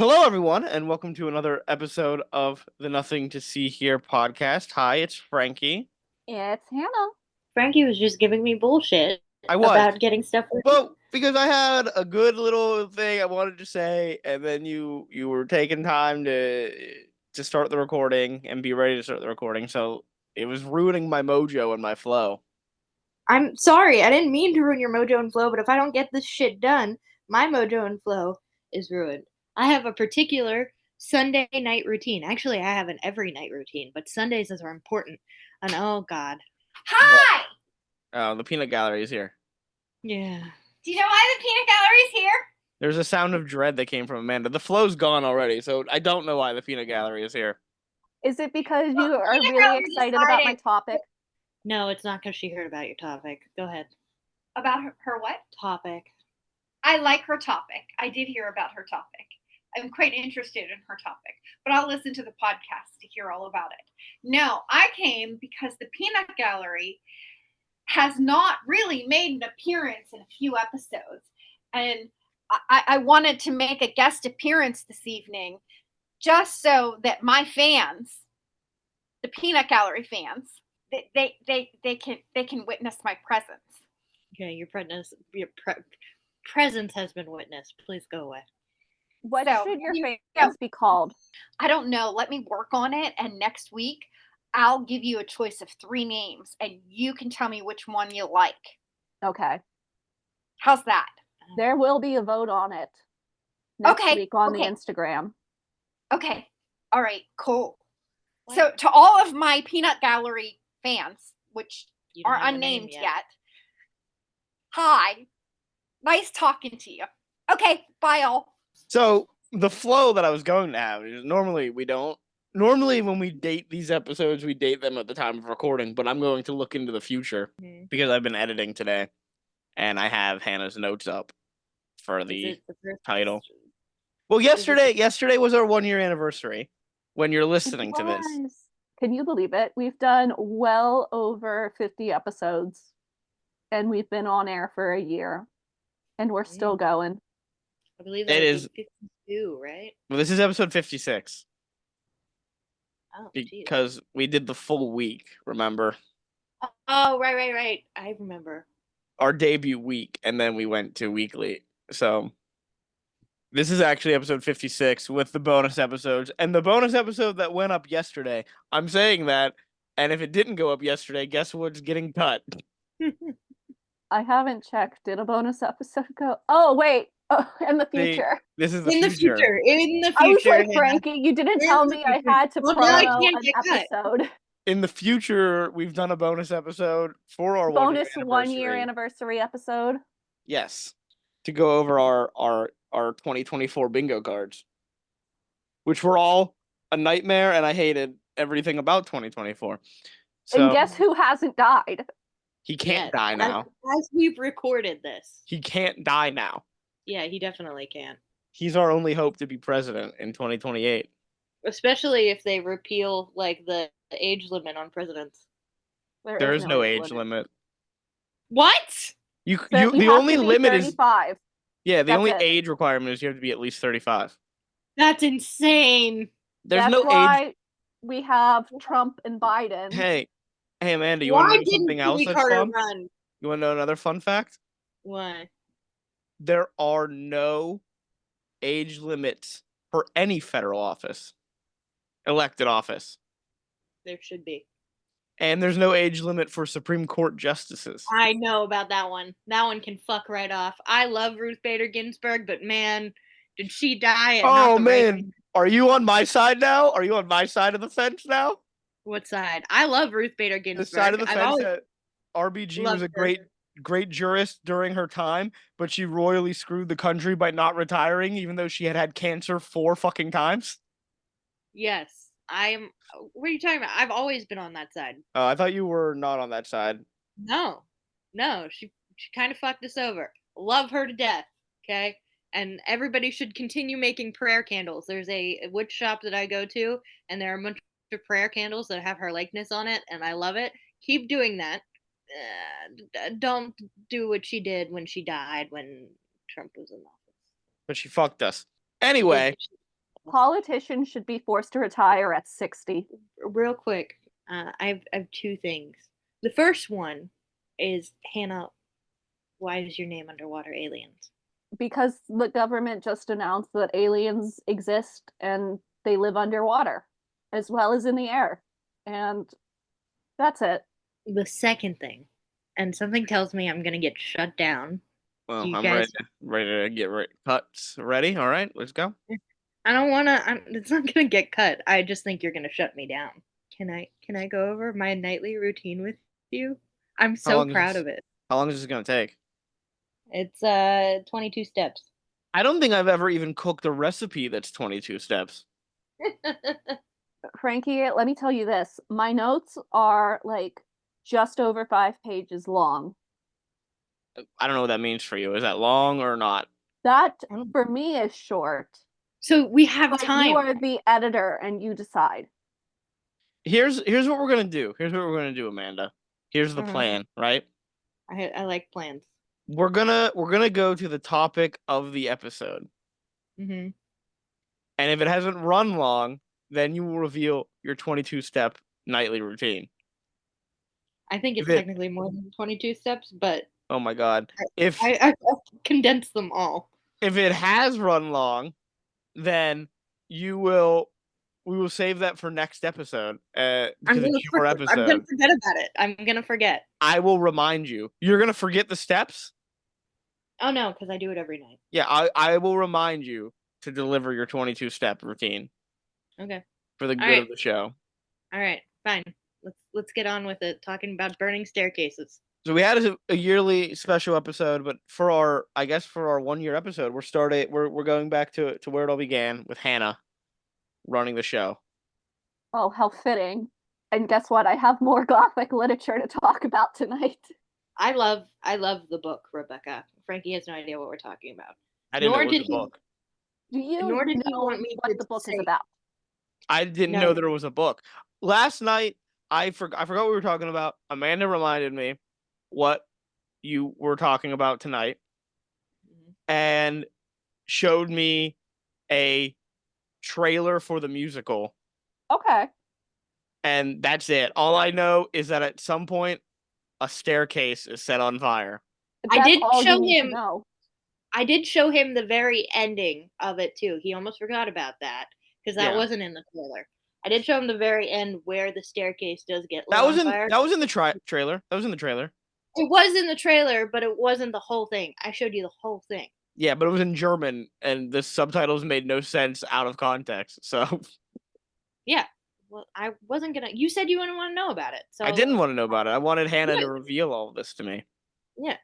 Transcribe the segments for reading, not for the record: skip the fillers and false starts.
Hello, everyone, and welcome to another episode of the Nothing to See Here podcast. Hi, it's Frankie. It's Hannah. Frankie was just giving me bullshit I was. about getting stuff ready. Well, because I had a good little thing I wanted to say, and then you were taking time to start the recording and be ready to start the recording, so it was ruining my mojo and my flow. I'm sorry, I didn't mean to ruin your mojo and flow, but if I don't get this shit done, my mojo and flow is ruined. I have a particular Sunday night routine. Actually, I have an every night routine, but Sundays are important. And oh god. Hi! Oh, the peanut gallery is here. Yeah. Do you know why the peanut gallery's here? There's a sound of dread that came from Amanda. The flow's gone already, so I don't know why the peanut gallery is here. Is it because Well, you are Peanut really Gallery excited about my decided- topic? No, it's not because she heard about your topic. Go ahead. About her what? Topic. I like her topic. I did hear about her topic. I'm quite interested in her topic, but I'll listen to the podcast to hear all about it. No, I came because the peanut gallery has not really made an appearance in a few episodes, and I wanted to make a guest appearance this evening just so that my fans, the peanut gallery fans, they can witness my presence. Okay, your presence has been witnessed. Please go away. What So, should your you- fans be called? I don't know. Let me work on it, and next week I'll give you a choice of 3 names, and you can tell me which one you like. Okay. How's that? There will be a vote on it next Okay, week on the okay. Instagram. Okay. All right. Cool. So to all of my peanut gallery fans, which You don't are have a name unnamed yet, hi. Nice talking to you. Okay. Bye, all. So the flow that I was going to have is normally when we date these episodes, we date them at the time of recording, but I'm going to look into the future because I've been editing today and I have Hannah's notes up for the title. Well, yesterday was our 1-year anniversary when you're listening to this. Yes. Can you believe it? We've done well over 50 episodes and we've been on air for a year and we're still going. I believe It that is- was 52, right? Well, this is episode 56 Oh, geez. because we did the full week, remember? Oh, right. I remember. Our debut week, and then we went to weekly. So this is actually episode 56 with the bonus episodes. And the bonus episode that went up yesterday, I'm saying that, and if it didn't go up yesterday, guess what's getting cut? I haven't checked. Did a bonus episode go? Oh, wait. Oh, in the future. This is the In the future. I was like, Hannah. Frankie, you didn't In tell the me I future. had to Well, now I promo can't an get cut. episode. In the future, we've done a bonus episode for our Bonus 1-year anniversary episode. Yes, to go over our 2024 bingo cards, which were all a nightmare, and I hated everything about 2024. So And guess who hasn't died? he can't Yes, die now. As we've recorded this. He can't die now. Yeah, he definitely can. He's our only hope to be president in 2028. Especially if they repeal like the age limit on presidents. There is no age limit. What? You So you the have only to be limit is 35. the That's only it. age requirement is you have to be at least 35. That's insane. There's That's no why age. we have Trump and Biden. Hey Amanda, you want to Why know didn't something else Jimmy that's Carter fun? run? You want to know another fun fact? Why? There are no age limits for any federal office, elected office. There should be. And there's no age limit for Supreme Court justices. I know about that one. That one can fuck right off. I love Ruth Bader Ginsburg, but man, did she die at not Oh, the right- man. Are you on my side now? Are you on my side of the fence now? What side? I love Ruth Bader The Ginsburg. side of the I've fence always that RBG was loved a her. great jurist during her time, but she royally screwed the country by not retiring, even though she had cancer 4 fucking times. Yes. What are you talking about? I've always been on that side. Oh, I thought you were not on that side. No. She kind of fucked us over. Love her to death. Okay? And everybody should continue making prayer candles. There's a wood shop that I go to, and there are a bunch of prayer candles that have her likeness on it, and I love it. Keep doing that. Don't do what she did when she died when Trump was in office. But she fucked us. Anyway, Politicians should be forced to retire at 60. Real quick, I have two things. The first one is, Hannah, why is your name underwater aliens? Because the government just announced that aliens exist and they live underwater as well as in the air. And that's it. The second thing, and something tells me I'm gonna get shut down. Well, You I'm guys- ready to get cuts ready. All right, let's go. I don't wanna. It's not gonna get cut. I just think you're gonna shut me down. Can I go over my nightly routine with you? I'm so proud of it. How long is this gonna take? It's 22 steps. I don't think I've ever even cooked a recipe that's 22 steps. Frankie, let me tell you this. My notes are like just over 5 pages long. I don't know what that means for you. Is that long or not? That, for me, is short. So we have But time. you are the editor and you decide. Here's what we're gonna do. Here's what we're gonna do, Amanda. Here's the plan, right? I like plans. We're gonna go to the topic of the episode. Mm-hmm. And if it hasn't run long, then you will reveal your 22-step nightly routine. I think it's technically more than 22 steps, but oh my god. If I condensed them all. If it has run long, then we will save that for next episode. Because it's your episode. I'm gonna forget about it. I'm gonna forget. I will remind you. You're gonna forget the steps? Oh no, because I do it every night. Yeah, I will remind you to deliver your 22-step routine. Okay. For the good of the show. All right, fine. Let's get on with it. Talking about burning staircases. So we had a yearly special episode, but for our 1-year episode, we're going back to where it all began with Hannah running the show. Oh, how fitting. And guess what? I have more Gothic literature to talk about tonight. I love the book, Rebecca. Frankie has no idea what we're talking about. I didn't know it was a book. Do you Nor did he know want me what to the book say. is about? I didn't know there was a book. Last night, I forgot what we were talking about. Amanda reminded me what you were talking about tonight and showed me a trailer for the musical. Okay. And that's it. All I know is that at some point, a staircase is set on fire. I did show him the very ending of it too. He almost forgot about that because that wasn't in the trailer. I did show him the very end where the staircase does get lit on fire. That was in the trailer. That was in the trailer. It was in the trailer, but it wasn't the whole thing. I showed you the whole thing. Yeah, but it was in German, and the subtitles made no sense out of context. So. Yeah. Well, I wasn't gonna. You said you wouldn't want to know about it, so I didn't want to know about it. I wanted Hannah to reveal all of this to me. Yeah,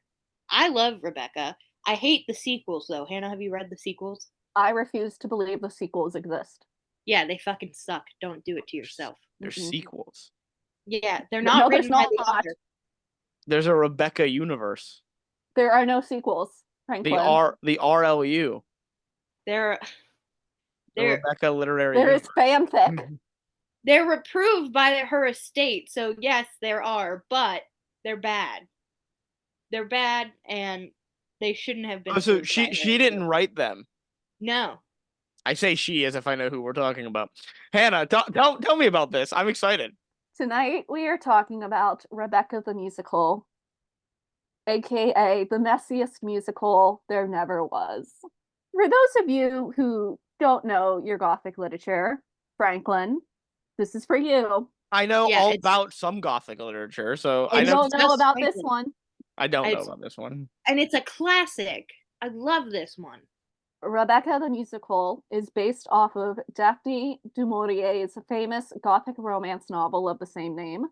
I love Rebecca. I hate the sequels, though. Hannah, have you read the sequels? I refuse to believe the sequels exist. Yeah, they fucking suck. Don't do it to yourself. They're sequels. Yeah, they're not No, written by the author. There's a Rebecca universe. There are no sequels, Franklin. The RLU. The Rebecca Literary There Universe. is fanfic. They're approved by her estate, so yes, there are, but they're bad. They're bad, and they shouldn't have been. Oh, so she didn't write them. No. I say she as if I know who we're talking about. Hannah, tell me about this. I'm excited. Tonight we are talking about Rebecca the Musical, aka the messiest musical there never was. For those of you who don't know your Gothic literature, Franklin, this is for you. I know all about some Gothic literature, so I don't know about this one. I don't know about this one. And it's a classic. I love this one. Rebecca the Musical is based off of Daphne du Maurier's famous Gothic romance novel of the same name.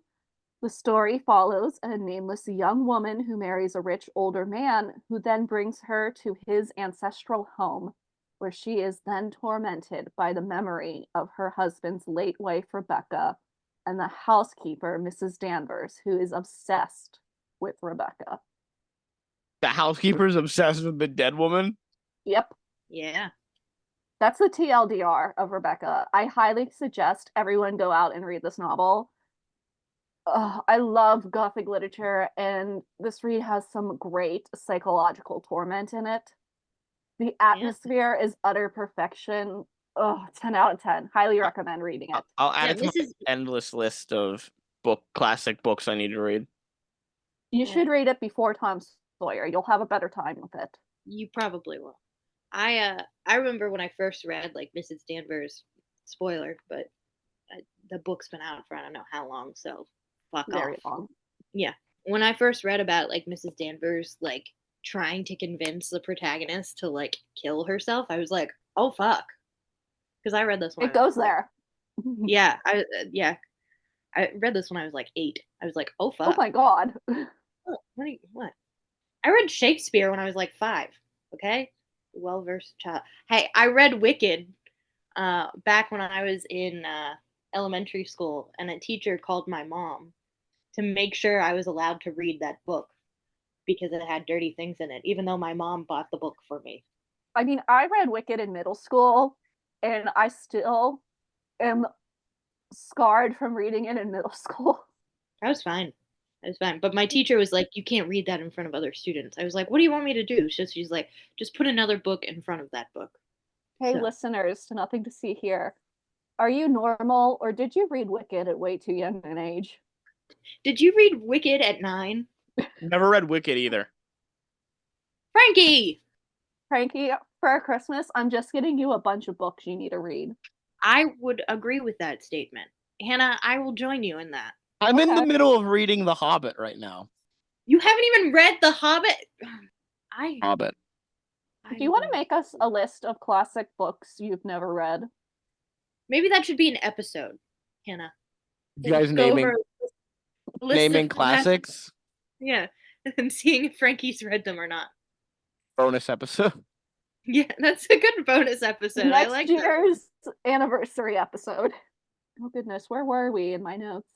The story follows a nameless young woman who marries a rich older man who then brings her to his ancestral home, where she is then tormented by the memory of her husband's late wife, Rebecca, and the housekeeper, Mrs. Danvers, who is obsessed with Rebecca. The housekeeper's obsessed with the dead woman? Yep. Yeah. That's the TLDR of Rebecca. I highly suggest everyone go out and read this novel. I love Gothic literature, and this read has some great psychological torment in it. The atmosphere is utter perfection. 10 out of 10. Highly recommend reading it. I'll add Yeah, it to my endless list of classic books I need to read. You Yeah. should read it before Tom Sawyer. You'll have a better time with it. You probably will. I remember when I first read like Mrs. Danvers, spoiler, but the book's been out for I don't know how long, so fuck Very off. long. Yeah, when I first read about like Mrs. Danvers like trying to convince the protagonist to like kill herself, I was like, oh fuck, because I read this one. It goes there. Yeah, I read this when I was like 8. I was like, oh fuck. Oh my god. What? I read Shakespeare when I was like 5. Okay, well versed child. Hey, I read Wicked back when I was in elementary school, and a teacher called my mom to make sure I was allowed to read that book because it had dirty things in it, even though my mom bought the book for me. I mean, I read Wicked in middle school, and I still am scarred from reading it in middle school. I was fine. But my teacher was like, you can't read that in front of other students. I was like, what do you want me to do? She's like, just put another book in front of that book. Hey, So- listeners, to Nothing to See Here. Are you normal, or did you read Wicked at way too young an age? Did you read Wicked at 9? Never read Wicked either. Frankie! Frankie, for Christmas, I'm just getting you a bunch of books you need to read. I would agree with that statement. Hannah, I will join you in that. I'm in the Okay. middle of reading The Hobbit right now. You haven't even read The Hobbit? Hobbit. Do you want to make us a list of classic books you've never read? Maybe that should be an episode, Hannah. You guys Go naming over a list naming of classics? Yeah, and seeing if Frankie's read them or not. Bonus episode. Yeah, that's a good bonus episode. I Next like that. year's anniversary episode. Oh goodness, where were we in my notes?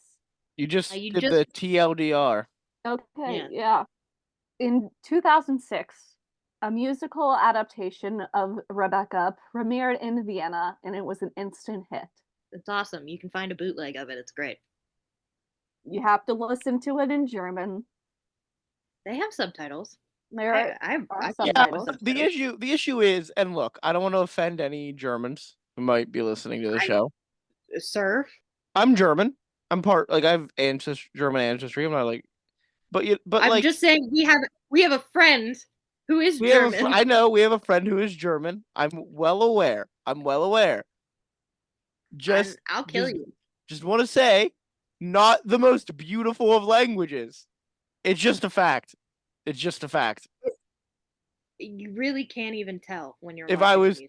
You just You did just- the TLDR. Okay, yeah. In 2006, a musical adaptation of Rebecca premiered in Vienna, and it was an instant hit. It's awesome. You can find a bootleg of it. It's great. You have to listen to it in German. They have subtitles. There I are can subtitles. find The issue is, and look, I don't want to offend any Germans who might be listening to the show. Sir, I'm German. I'm part I have German ancestry. I'm not like, but I'm like, just saying we have a friend who is we German. have I know we have a friend who is German. I'm well aware. Just I'll kill you. Just want to say, not the most beautiful of languages. It's just a fact. You really can't even tell when you're. If watching I was the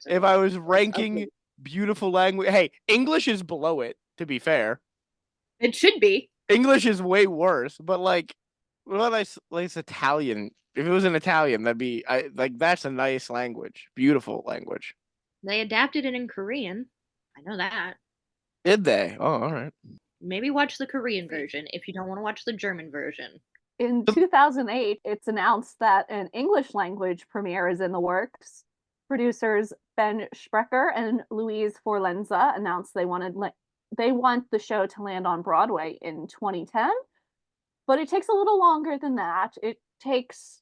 musical. ranking Okay. beautiful language, hey, English is below it. To be fair, It should be. English is way worse. But like, it's Italian. If it was an Italian, that's a nice language, beautiful language. They adapted it in Korean. I know that. Did they? Oh, all right. Maybe watch the Korean version if you don't want to watch the German version. In 2008, it's announced that an English language premiere is in the works. Producers Ben Sprecher and Louise Forlenza announced they want the show to land on Broadway in 2010, but it takes a little longer than that. It takes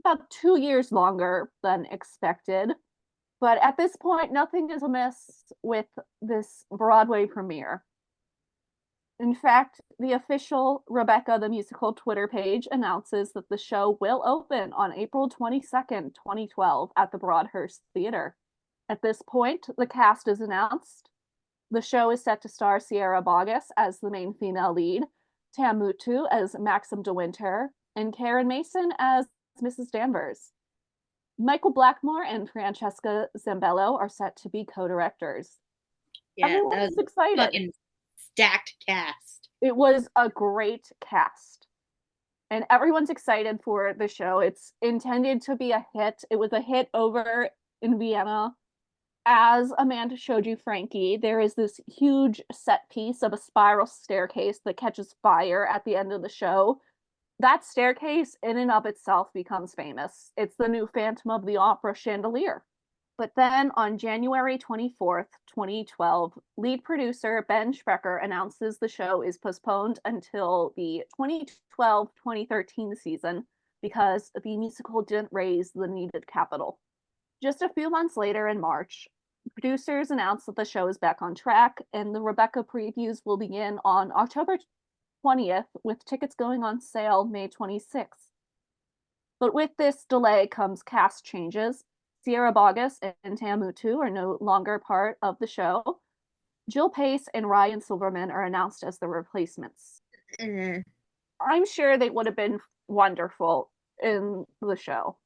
about 2 years longer than expected. But at this point, nothing is amiss with this Broadway premiere. In fact, the official Rebecca the Musical Twitter page announces that the show will open on April 22nd, 2012 at the Broadhurst Theater. At this point, the cast is announced. The show is set to star Sierra Boggess as the main female lead, Tam Mutu as Maxim de Winter, and Karen Mason as Mrs. Danvers. Michael Blackmore and Francesca Zambello are set to be co-directors. Yeah, Everyone that is was excited. fucking stacked cast. It was a great cast. And everyone's excited for the show. It's intended to be a hit. It was a hit over in Vienna. As Amanda showed you, Frankie, there is this huge set piece of a spiral staircase that catches fire at the end of the show. That staircase, in and of itself, becomes famous. It's the new Phantom of the Opera chandelier. But then on January 24th, 2012, lead producer Ben Sprecher announces the show is postponed until the 2012-2013 season because the musical didn't raise the needed capital. Just a few months later in March, Producers announced that the show is back on track, and the Rebecca previews will begin on October 20th, with tickets going on sale May 26th. But with this delay comes cast changes. Sierra Boggess and Tam Mutu are no longer part of the show. Jill Pace and Ryan Silverman are announced as the replacements. I'm sure they would have been wonderful in the show.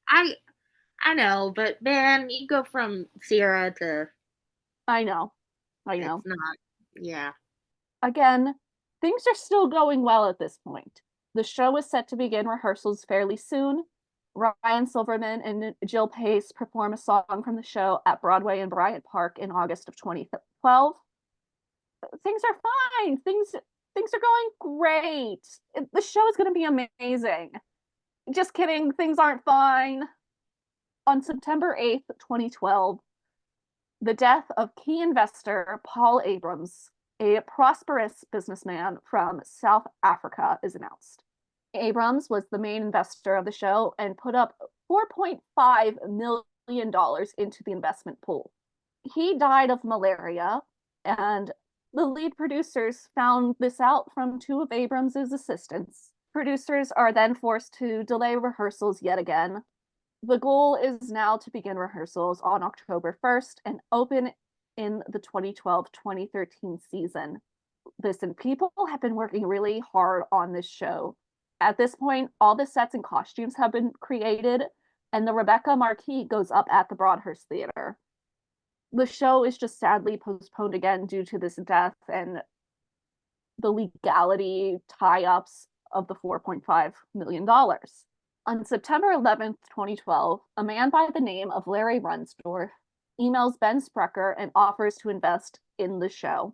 I know, but man, you go from Sierra to I know. it's not. Yeah. Again, things are still going well at this point. The show is set to begin rehearsals fairly soon. Ryan Silverman and Jill Pace perform a song from the show at Broadway and Bryant Park in August of 2012. Things are fine. Things are going great. The show is going to be amazing. Just kidding. Things aren't fine. On September 8th, 2012, the death of key investor Paul Abrams, a prosperous businessman from South Africa, is announced. Abrams was the main investor of the show and put up $4.5 million into the investment pool. He died of malaria, and the lead producers found this out from two of Abrams's assistants. Producers are then forced to delay rehearsals yet again. The goal is now to begin rehearsals on October 1st and open in the 2012-2013 season. Listen, people have been working really hard on this show. At this point, all the sets and costumes have been created, and the Rebecca marquee goes up at the Broadhurst Theater. The show is just sadly postponed again due to this death and the legality tie-ups of the $4.5 million. On September 11th, 2012, a man by the name of Larry Runsdorf emails Ben Sprecher and offers to invest in the show.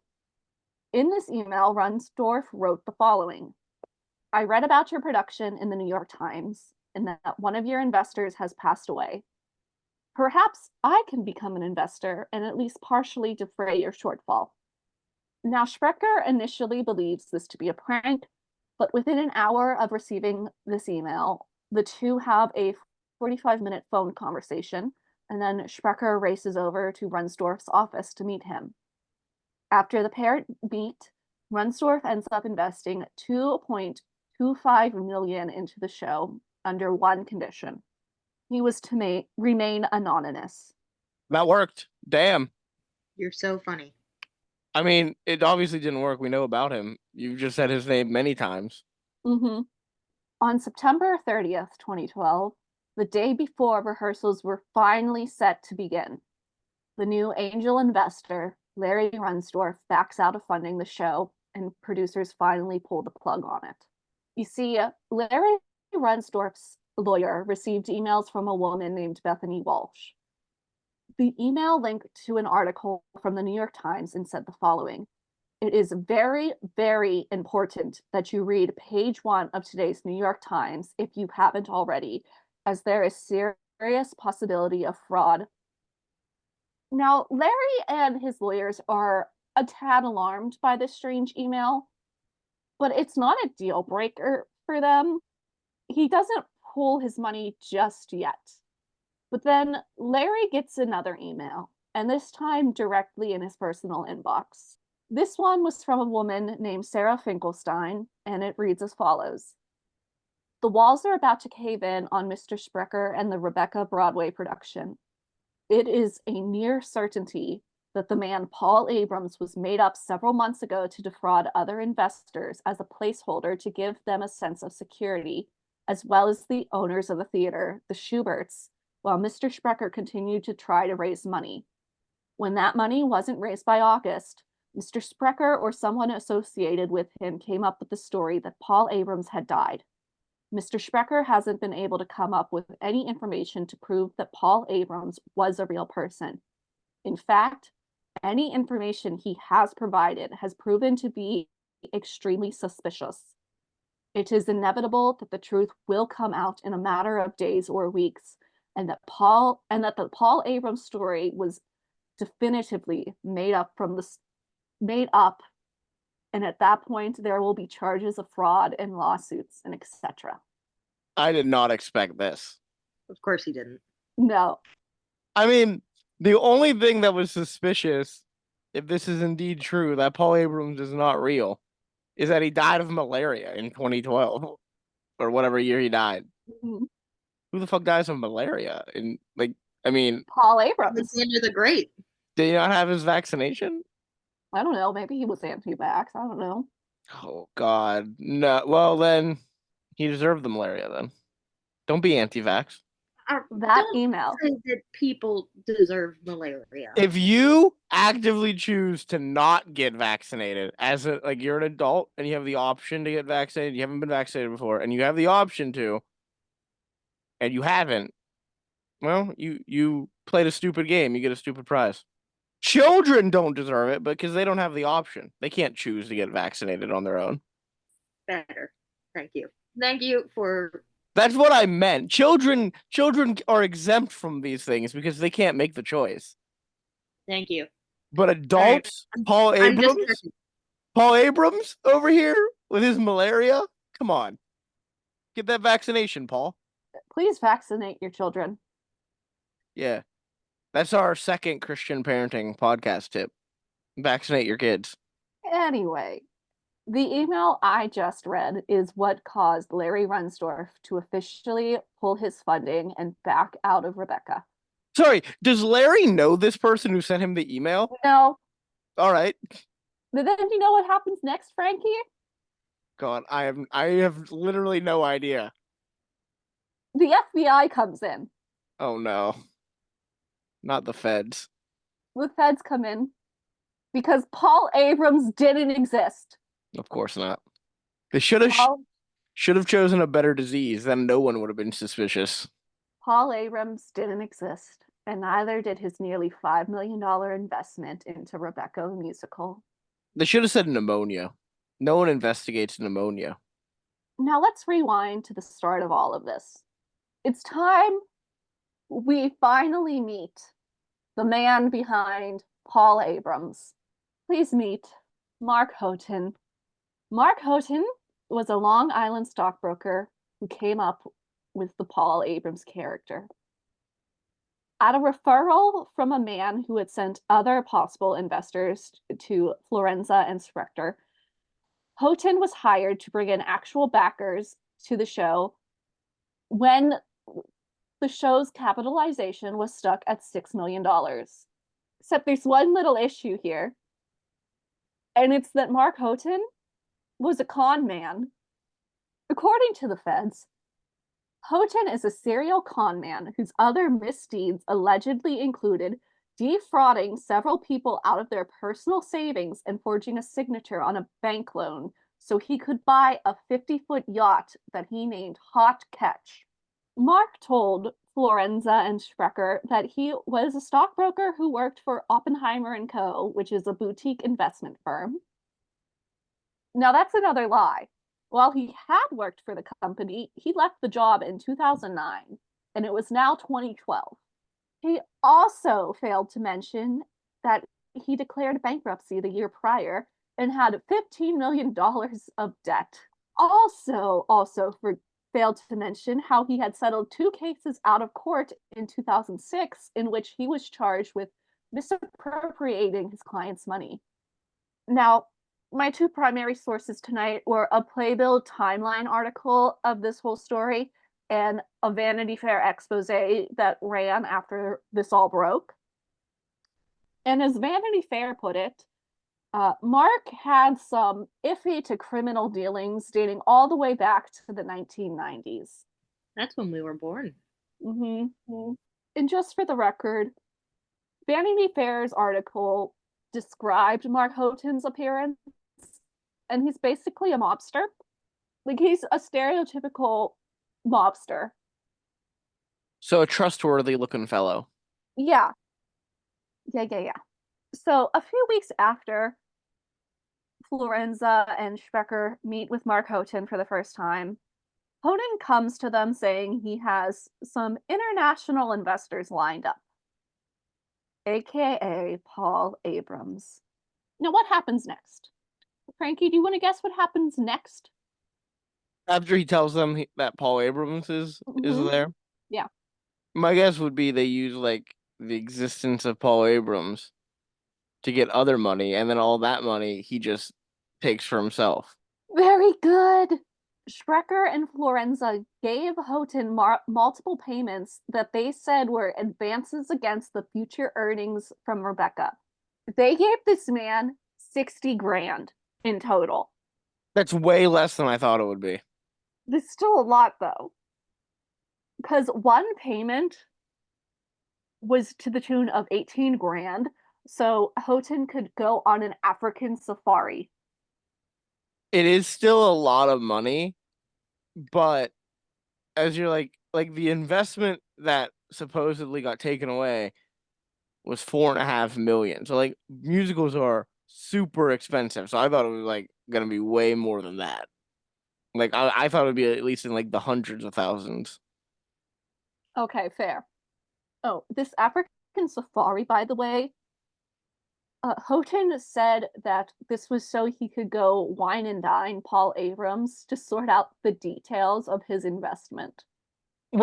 In this email, Runsdorf wrote the following: I read about your production in the New York Times and that one of your investors has passed away. Perhaps I can become an investor and at least partially defray your shortfall. Now, Sprecher initially believes this to be a prank, but within an hour of receiving this email, the two have a 45-minute phone conversation, and then Sprecher races over to Runsdorf's office to meet him. After the pair meet, Runsdorf ends up investing $2.25 million into the show under one condition. He was to remain anonymous. That worked. Damn. You're so funny. I mean, it obviously didn't work. We know about him. You've just said his name many times. On September 30th, 2012, the day before rehearsals were finally set to begin, the new angel investor, Larry Runsdorf, backs out of funding the show, and producers finally pull the plug on it. You see, Larry Runsdorf's lawyer received emails from a woman named Bethany Walsh. The email linked to an article from the New York Times and said the following: it is very, very important that you read page 1 of today's New York Times if you haven't already, as there is serious possibility of fraud. Now, Larry and his lawyers are a tad alarmed by this strange email, but it's not a deal breaker for them. He doesn't pull his money just yet. But then Larry gets another email, and this time directly in his personal inbox. This one was from a woman named Sarah Finkelstein, and it reads as follows: the walls are about to cave in on Mr. Sprecher and the Rebecca Broadway production. It is a near certainty that the man Paul Abrams was made up several months ago to defraud other investors as a placeholder to give them a sense of security, as well as the owners of the theater, the Schuberts, while Mr. Sprecher continued to try to raise money. When that money wasn't raised by August, Mr. Sprecher or someone associated with him came up with the story that Paul Abrams had died. Mr. Sprecher hasn't been able to come up with any information to prove that Paul Abrams was a real person. In fact, any information he has provided has proven to be extremely suspicious. It is inevitable that the truth will come out in a matter of days or weeks, and that the Paul Abrams story was definitively made up, and at that point there will be charges of fraud and lawsuits and etc. I did not expect this. Of course he didn't. No. I mean, The only thing that was suspicious, if this is indeed true, that Paul Abrams is not real, is that he died of malaria in 2012 or whatever year he died. Mhm. Who the fuck dies of malaria? And I mean, Paul Abrams. Alexander the Great. did he not have his vaccination? I don't know. Maybe he was anti-vax. I don't know. Oh God, no. Well, then he deserved the malaria. Then don't be anti-vax. That Don't email. say that people deserve malaria. If you actively choose to not get vaccinated as you're an adult and you have the option to get vaccinated, you haven't been vaccinated before, and you have the option to, and you haven't, well, you played a stupid game. You get a stupid prize. Children don't deserve it because they don't have the option. They can't choose to get vaccinated on their own. Better. Thank you. Thank you for. That's what I meant. Children are exempt from these things because they can't make the choice. Thank you. But adults, Paul I'm just Abrams, Paul Abrams over here with his malaria. Come on, get that vaccination, Paul. Please vaccinate your children. Yeah, that's our second Christian parenting podcast tip. Vaccinate your kids. Anyway, the email I just read is what caused Larry Runsdorf to officially pull his funding and back out of Rebecca. Sorry, does Larry know this person who sent him the email? No. All right. But then you know what happens next, Frankie? God, I have literally no idea. The FBI comes in. Oh no. Not the feds. The feds come in because Paul Abrams didn't exist. Of course not. They should have chosen a better disease, then no one would have been suspicious. Paul Abrams didn't exist, and neither did his nearly $5 million investment into Rebecca the musical. They should have said pneumonia. No one investigates pneumonia. Now let's rewind to the start of all of this. It's time we finally meet the man behind Paul Abrams. Please meet Mark Houghton. Mark Houghton was a Long Island stockbroker who came up with the Paul Abrams character. At a referral from a man who had sent other possible investors to Florenza and Sprecher, Houghton was hired to bring in actual backers to the show when the show's capitalization was stuck at $6 million. Except there's one little issue here, and it's that Mark Houghton was a con man. According to the feds, Houghton is a serial con man whose other misdeeds allegedly included defrauding several people out of their personal savings and forging a signature on a bank loan so he could buy a 50-foot yacht that he named Hot Catch. Mark told Florenza and Sprecher that he was a stockbroker who worked for Oppenheimer & Co., which is a boutique investment firm. Now, that's another lie. While he had worked for the company, he left the job in 2009, and it was now 2012. He also failed to mention that he declared bankruptcy the year prior and had $15 million of debt. Also failed to mention how he had settled 2 cases out of court in 2006 in which he was charged with misappropriating his client's money. Now, my 2 primary sources tonight were a Playbill timeline article of this whole story and a Vanity Fair expose that ran after this all broke. And as Vanity Fair put it, Mark had some iffy to criminal dealings dating all the way back to the 1990s. That's when we were born. Mm-hmm. And just for the record, Vanity Fair's article described Mark Houghton's appearance, and he's basically a mobster. Like, he's a stereotypical mobster. So a trustworthy looking fellow. Yeah. So a few weeks after Florenza and Sprecher meet with Mark Houghton for the first time, Houghton comes to them saying he has some international investors lined up, aka Paul Abrams. Now, what happens next? Frankie, do you want to guess what happens next? After he tells them that Paul Abrams is there? Yeah. My guess would be they use the existence of Paul Abrams to get other money, and then all that money he just takes for himself. Very good. Schrecker and Florenza gave Houghton multiple payments that they said were advances against the future earnings from Rebecca. They gave this man 60 grand in total. That's way less than I thought it would be. There's still a lot, though. Because one payment was to the tune of 18 grand, so Houghton could go on an African safari. It is still a lot of money, but as you're like the investment that supposedly got taken away was 4.5 million. So like musicals are super expensive. So I thought it was like gonna be way more than that. Like I thought it would be at least in like the hundreds of thousands. Okay, fair. Oh, this African safari, by the way, Houghton said that this was so he could go wine and dine Paul Abrams to sort out the details of his investment.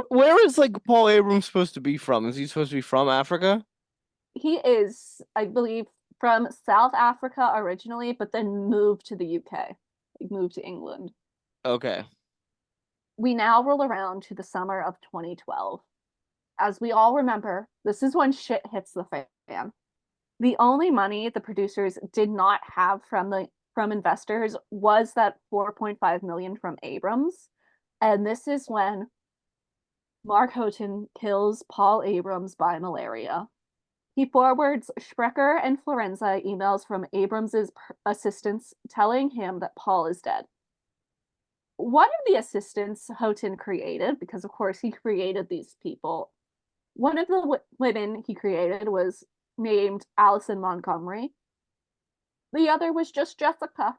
Where is like Paul Abrams supposed to be from? Is he supposed to be from Africa? He is, I believe, from South Africa originally, but then moved to the UK, moved to England. Okay. We now roll around to the summer of 2012. As we all remember, this is when shit hits the fan. The only money the producers did not have from investors was that 4.5 million from Abrams, and this is when Mark Houghton kills Paul Abrams by malaria. He forwards Schrecker and Florenza emails from Abrams's assistants telling him that Paul is dead. One of the assistants Houghton created, because of course he created these people, one of the women he created was named Allison Montgomery. The other was just Jessica.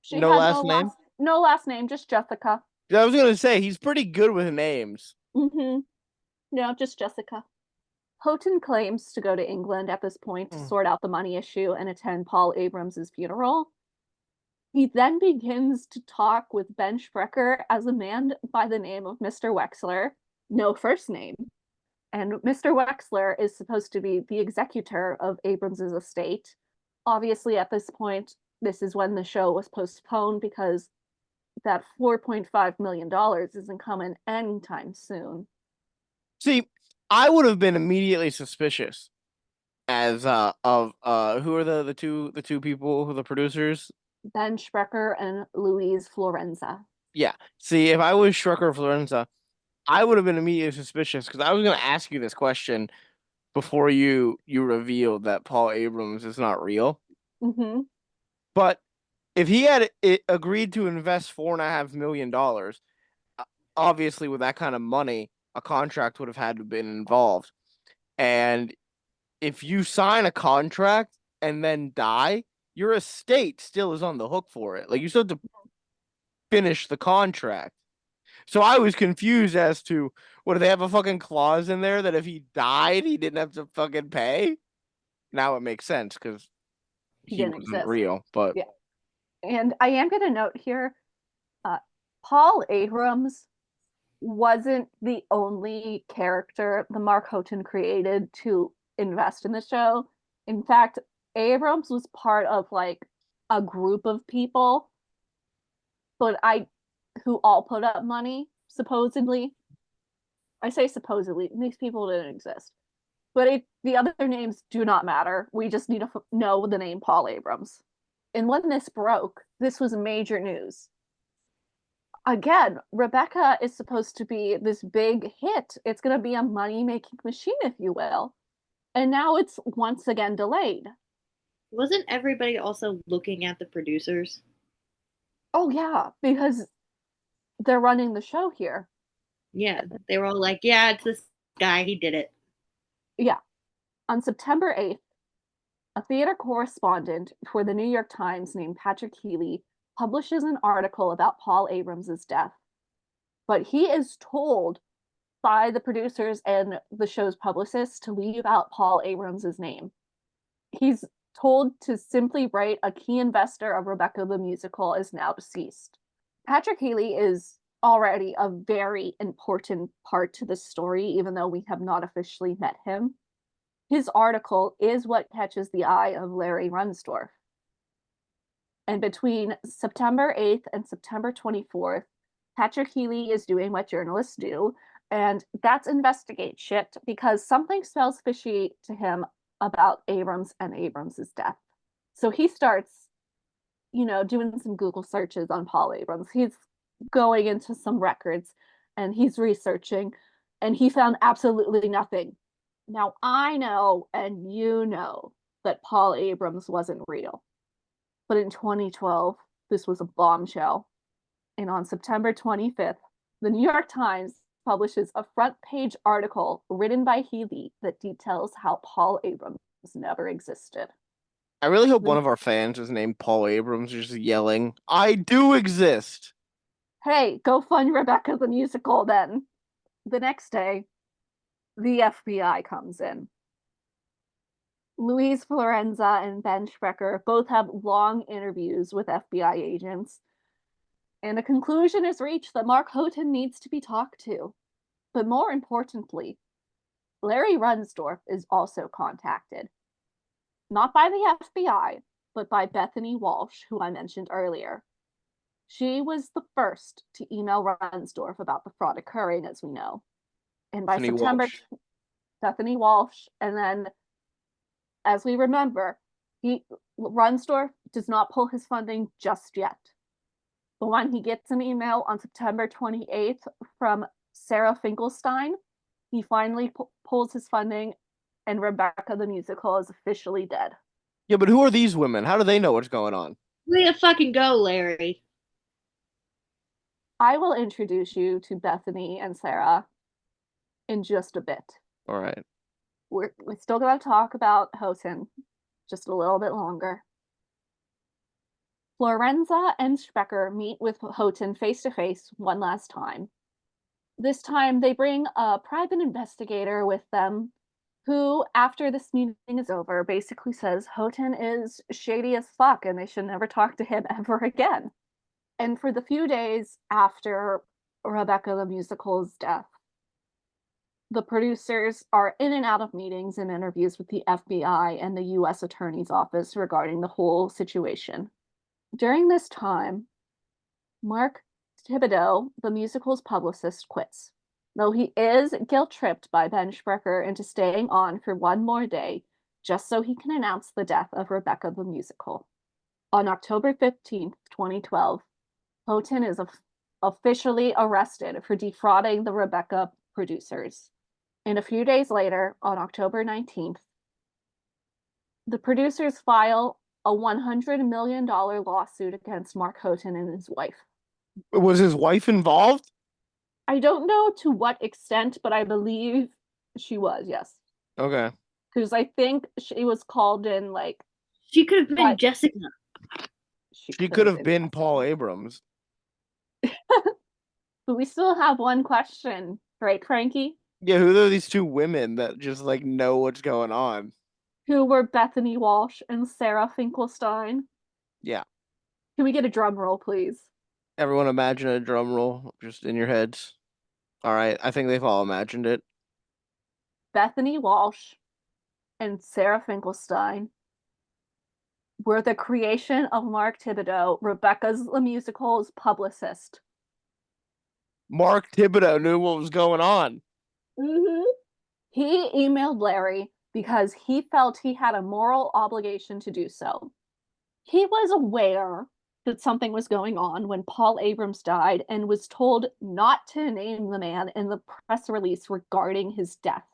She No had last name? No last name, just Jessica. I was gonna say he's pretty good with names. No, just Jessica. Houghton claims to go to England at this point to sort out the money issue and attend Paul Abrams's funeral. He then begins to talk with Ben Schrecker as a man by the name of Mr. Wexler, no first name. And Mr. Wexler is supposed to be the executor of Abrams's estate. Obviously, at this point, this is when the show was postponed because that $4.5 million isn't coming anytime soon. See, I would have been immediately suspicious as of who are the two people who are the producers? Ben Schrecker and Louise Florenza. Yeah. See, if I was Schrecker or Florenza, I would have been immediately suspicious because I was going to ask you this question before you revealed that Paul Abrams is not real. But if he had agreed to invest $4.5 million, obviously with that kind of money, a contract would have had to have been involved. And if you sign a contract and then die, your estate still is on the hook for it. Like you still have to finish the contract. So I was confused as to, what, do they have a fucking clause in there that if he died, he didn't have to fucking pay? Now it makes sense because he wasn't exist. real. But yeah. And I am going to note here, Paul Abrams wasn't the only character the Mark Houghton created to invest in the show. In fact, Abrams was part of like a group of people, who all put up money, supposedly. I say supposedly, these people didn't exist. But the other names do not matter. We just need to know the name Paul Abrams. And when this broke, this was major news. Again, Rebecca is supposed to be this big hit. It's going to be a money-making machine, if you will. And now it's once again delayed. Wasn't everybody also looking at the producers? Oh, yeah, because they're running the show here. Yeah, they were all like, yeah, it's this guy, he did it. Yeah. On September 8th, a theater correspondent for the New York Times named Patrick Healy publishes an article about Paul Abrams's death. But he is told by the producers and the show's publicist to leave out Paul Abrams's name. He's told to simply write a key investor of Rebecca the Musical is now deceased. Patrick Healy is already a very important part to the story, even though we have not officially met him. His article is what catches the eye of Larry Runsdorf. And between September 8th and September 24th, Patrick Healy is doing what journalists do, and that's investigate shit because something smells fishy to him about Abrams and Abrams's death. So he starts, doing some Google searches on Paul Abrams. He's going into some records and he's researching, and he found absolutely nothing. Now, I know, and you know, that Paul Abrams wasn't real. But in 2012, this was a bombshell. And on September 25th, the New York Times publishes a front page article written by Healy that details how Paul Abrams never existed. I really hope one of our fans is named Paul Abrams, just yelling, "I do exist!" Hey, go fund Rebecca the musical then. The next day, the FBI comes in. Louise Florenza and Ben Sprecher both have long interviews with FBI agents, and a conclusion is reached that Mark Houghton needs to be talked to. But more importantly, Larry Runsdorf is also contacted. Not by the FBI, but by Bethany Walsh, who I mentioned earlier. She was the first to email Runsdorf about the fraud occurring, as we know. And by September, Bethany Walsh, and then, as we remember, Runsdorf does not pull his funding just yet. But when he gets an email on September 28th from Sarah Finkelstein, he finally pulls his funding, and Rebecca the musical is officially dead. Yeah, but who are these women? How do they know what's going on? Way to fucking go, Larry. I will introduce you to Bethany and Sarah in just a bit. All right. We're still going to talk about Houghton just a little bit longer. Florenza and Sprecher meet with Houghton face-to-face one last time. This time, they bring a private investigator with them who, after this meeting is over, basically says Houghton is shady as fuck and they should never talk to him ever again. And for the few days after Rebecca the musical's death, the producers are in and out of meetings and interviews with the FBI and the U.S. Attorney's Office regarding the whole situation. During this time, Mark Thibodeau, the musical's publicist, quits, though he is guilt-tripped by Ben Sprecher into staying on for one more day just so he can announce the death of Rebecca the musical. On October 15th, 2012, Houghton is officially arrested for defrauding the Rebecca producers. And a few days later, on October 19th, the producers file a $100 million lawsuit against Mark Houghton and his wife. Was his wife involved? I don't know to what extent, but I believe she was, yes. Okay. Because I think she was called in, She could have been Jessica. She could have been Paul Abrams. But we still have one question, right, Frankie? Yeah, who are these two women that just know what's going on? Who were Bethany Walsh and Sarah Finkelstein? Yeah. Can we get a drum roll, please? Everyone imagine a drum roll just in your heads. All right, I think they've all imagined it. Bethany Walsh and Sarah Finkelstein were the creation of Mark Thibodeau, Rebecca's the musical's publicist. Mark Thibodeau knew what was going on. Mm-hmm. He emailed Larry because he felt he had a moral obligation to do so. He was aware that something was going on when Paul Abrams died and was told not to name the man in the press release regarding his death.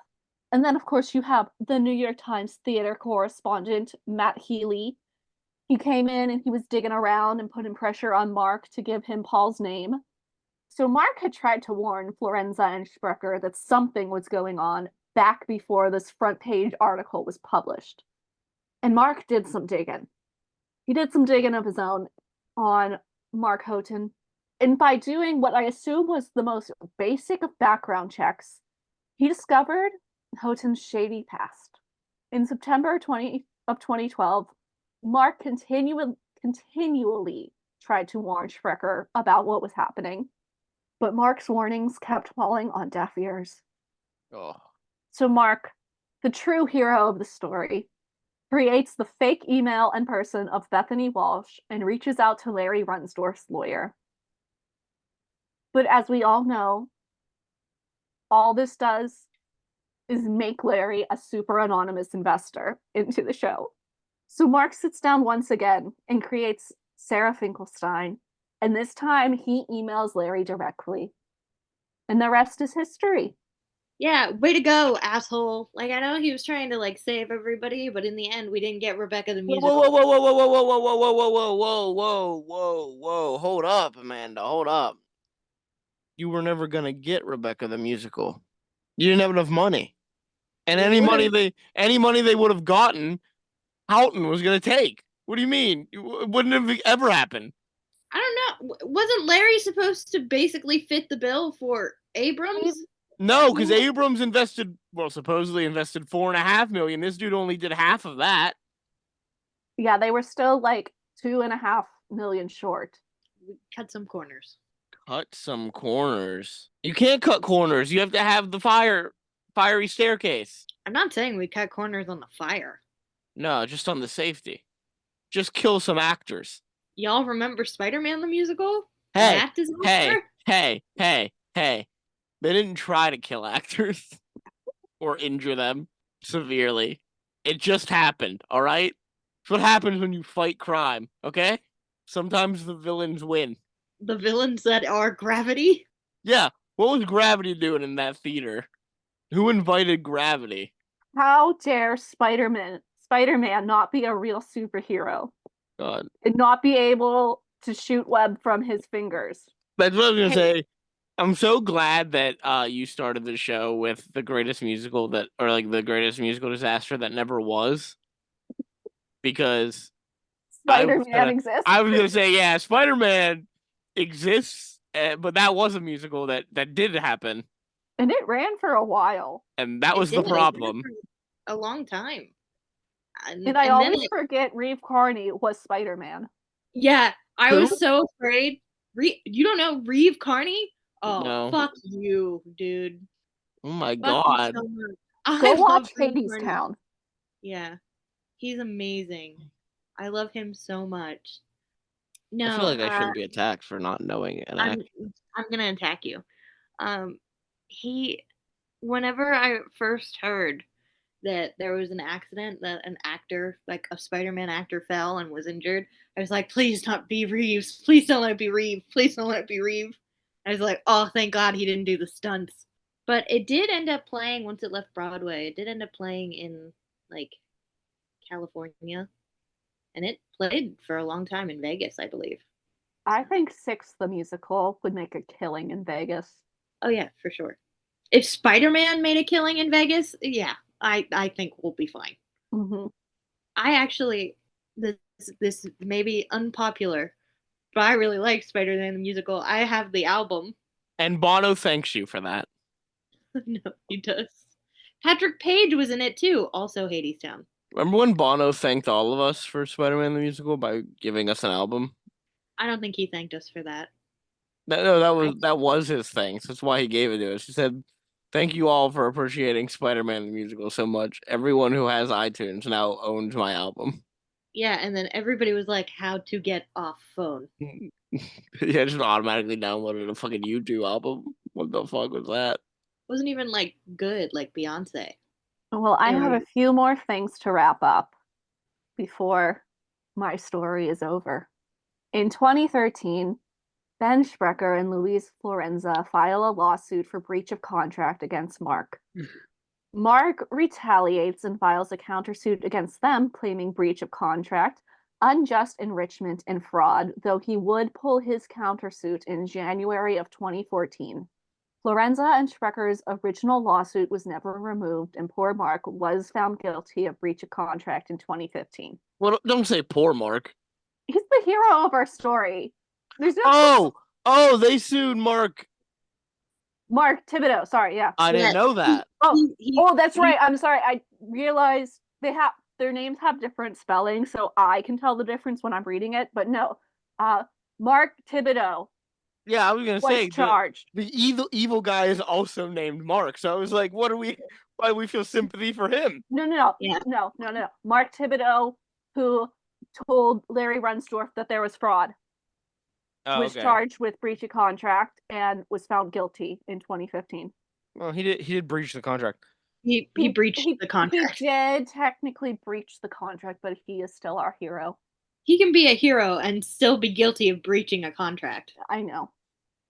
And then, of course, you have the New York Times theater correspondent, Matt Healy. He came in and he was digging around and putting pressure on Mark to give him Paul's name. So Mark had tried to warn Florenza and Sprecher that something was going on back before this front page article was published. And Mark did some digging. He did some digging of his own on Mark Houghton. And by doing what I assume was the most basic of background checks, he discovered Houghton's shady past. In September 2012, Mark continually tried to warn Sprecher about what was happening. But Mark's warnings kept falling on deaf ears. Oh. So Mark, the true hero of the story, creates the fake email and person of Bethany Walsh and reaches out to Larry Runsdorf's lawyer. But as we all know, all this does is make Larry a super anonymous investor into the show. So Mark sits down once again and creates Sarah Finkelstein, and this time he emails Larry directly. And the rest is history. Yeah, way to go, asshole. Like, I know he was trying to, like, save everybody, but in the end, we didn't get Rebecca the musical. Whoa, whoa, whoa, whoa, whoa, whoa, whoa, whoa, whoa, whoa, whoa, whoa, whoa, whoa. Hold up, Amanda. Hold up. You were never gonna get Rebecca the musical. You didn't have enough money. And any money they would have gotten, Houghton was gonna take. What do you mean? It wouldn't have ever happened. I don't know. Wasn't Larry supposed to basically fit the bill for Abrams? No, because Abrams supposedly invested $4.5 million. This dude only did half of that. Yeah, they were still like $2.5 million short. We cut some corners. Cut some corners. You can't cut corners. You have to have the fiery staircase. I'm not saying we cut corners on the fire. No, just on the safety. Just kill some actors. Y'all remember Spider-Man the musical? Hey, That disaster? hey. They didn't try to kill actors or injure them severely. It just happened, all right? It's what happens when you fight crime, okay? Sometimes the villains win. The villains that are Gravity? Yeah, what was Gravity doing in that theater? Who invited Gravity? How dare Spider-Man not be a real superhero? God. And not be able to shoot web from his fingers. That's what I was going to say. I'm so glad that you started the show with the greatest musical the greatest musical disaster that never was. Because Spider-Man exists. I was gonna say, yeah, Spider-Man exists, but that was a musical that did happen, and it ran for a while. And that was the problem. A long time. And I always forget Reeve Carney was Spider-Man. Yeah, I was so afraid. You don't know Reeve Carney? Oh, no. Fuck you, dude. Oh my God. So Go watch Hadestown. Yeah. He's amazing. I love him so much. No, I feel like I shouldn't be attacked for not knowing an actor. I'm gonna attack you. Whenever I first heard that there was an accident, that an actor, like a Spider-Man actor, fell and was injured, I was like, please not be Reeves. Please don't let it be Reeve. Please don't let it be Reeve. I was like, oh, thank God he didn't do the stunts. But it did end up playing once it left Broadway. It did end up playing in, like, California. And it played for a long time in Vegas, I believe. I think Six the musical would make a killing in Vegas. Oh, yeah, for sure. If Spider-Man made a killing in Vegas, yeah, I think we'll be fine. Mm-hmm. I actually, this may be unpopular, but I really like Spider-Man the musical. I have the album. And Bono thanks you for that. No, he does. Patrick Page was in it too, also Hadestown. Remember when Bono thanked all of us for Spider-Man the musical by giving us an album? I don't think he thanked us for that. No, that was his thanks. That's why he gave it to us. He said, "Thank you all for appreciating Spider-Man the musical so much. Everyone who has iTunes now owns my album." Yeah, and then everybody was like, "How to get off phone?" Yeah, just automatically downloaded a fucking YouTube album. What the fuck was that? Wasn't even like good, like Beyonce. Well, I have a few more things to wrap up before my story is over. In 2013, Ben Sprecher and Louise Florenza file a lawsuit for breach of contract against Mark. Mark retaliates and files a countersuit against them, claiming breach of contract, unjust enrichment, and fraud, though he would pull his countersuit in January of 2014. Florenza and Sprecher's original lawsuit was never removed, and poor Mark was found guilty of breach of contract in 2015. Well, don't say poor Mark. He's the hero of our story. There's no. Oh, they sued Mark Thibodeau. Sorry, yeah. I didn't know that. That's right. I'm sorry. I realized their names have different spelling, so I can tell the difference when I'm reading it. But no, Mark Thibodeau. Yeah, I was gonna was say charged. the evil guy is also named Mark. So I was like, why do we feel sympathy for him? No. Yeah. No. Mark Thibodeau, who told Larry Runsdorf that there was fraud, Oh, was okay. charged with breach of contract and was found guilty in 2015. Well, he did breach the contract. He breached the contract. He did technically breach the contract, but he is still our hero. He can be a hero and still be guilty of breaching a contract. I know.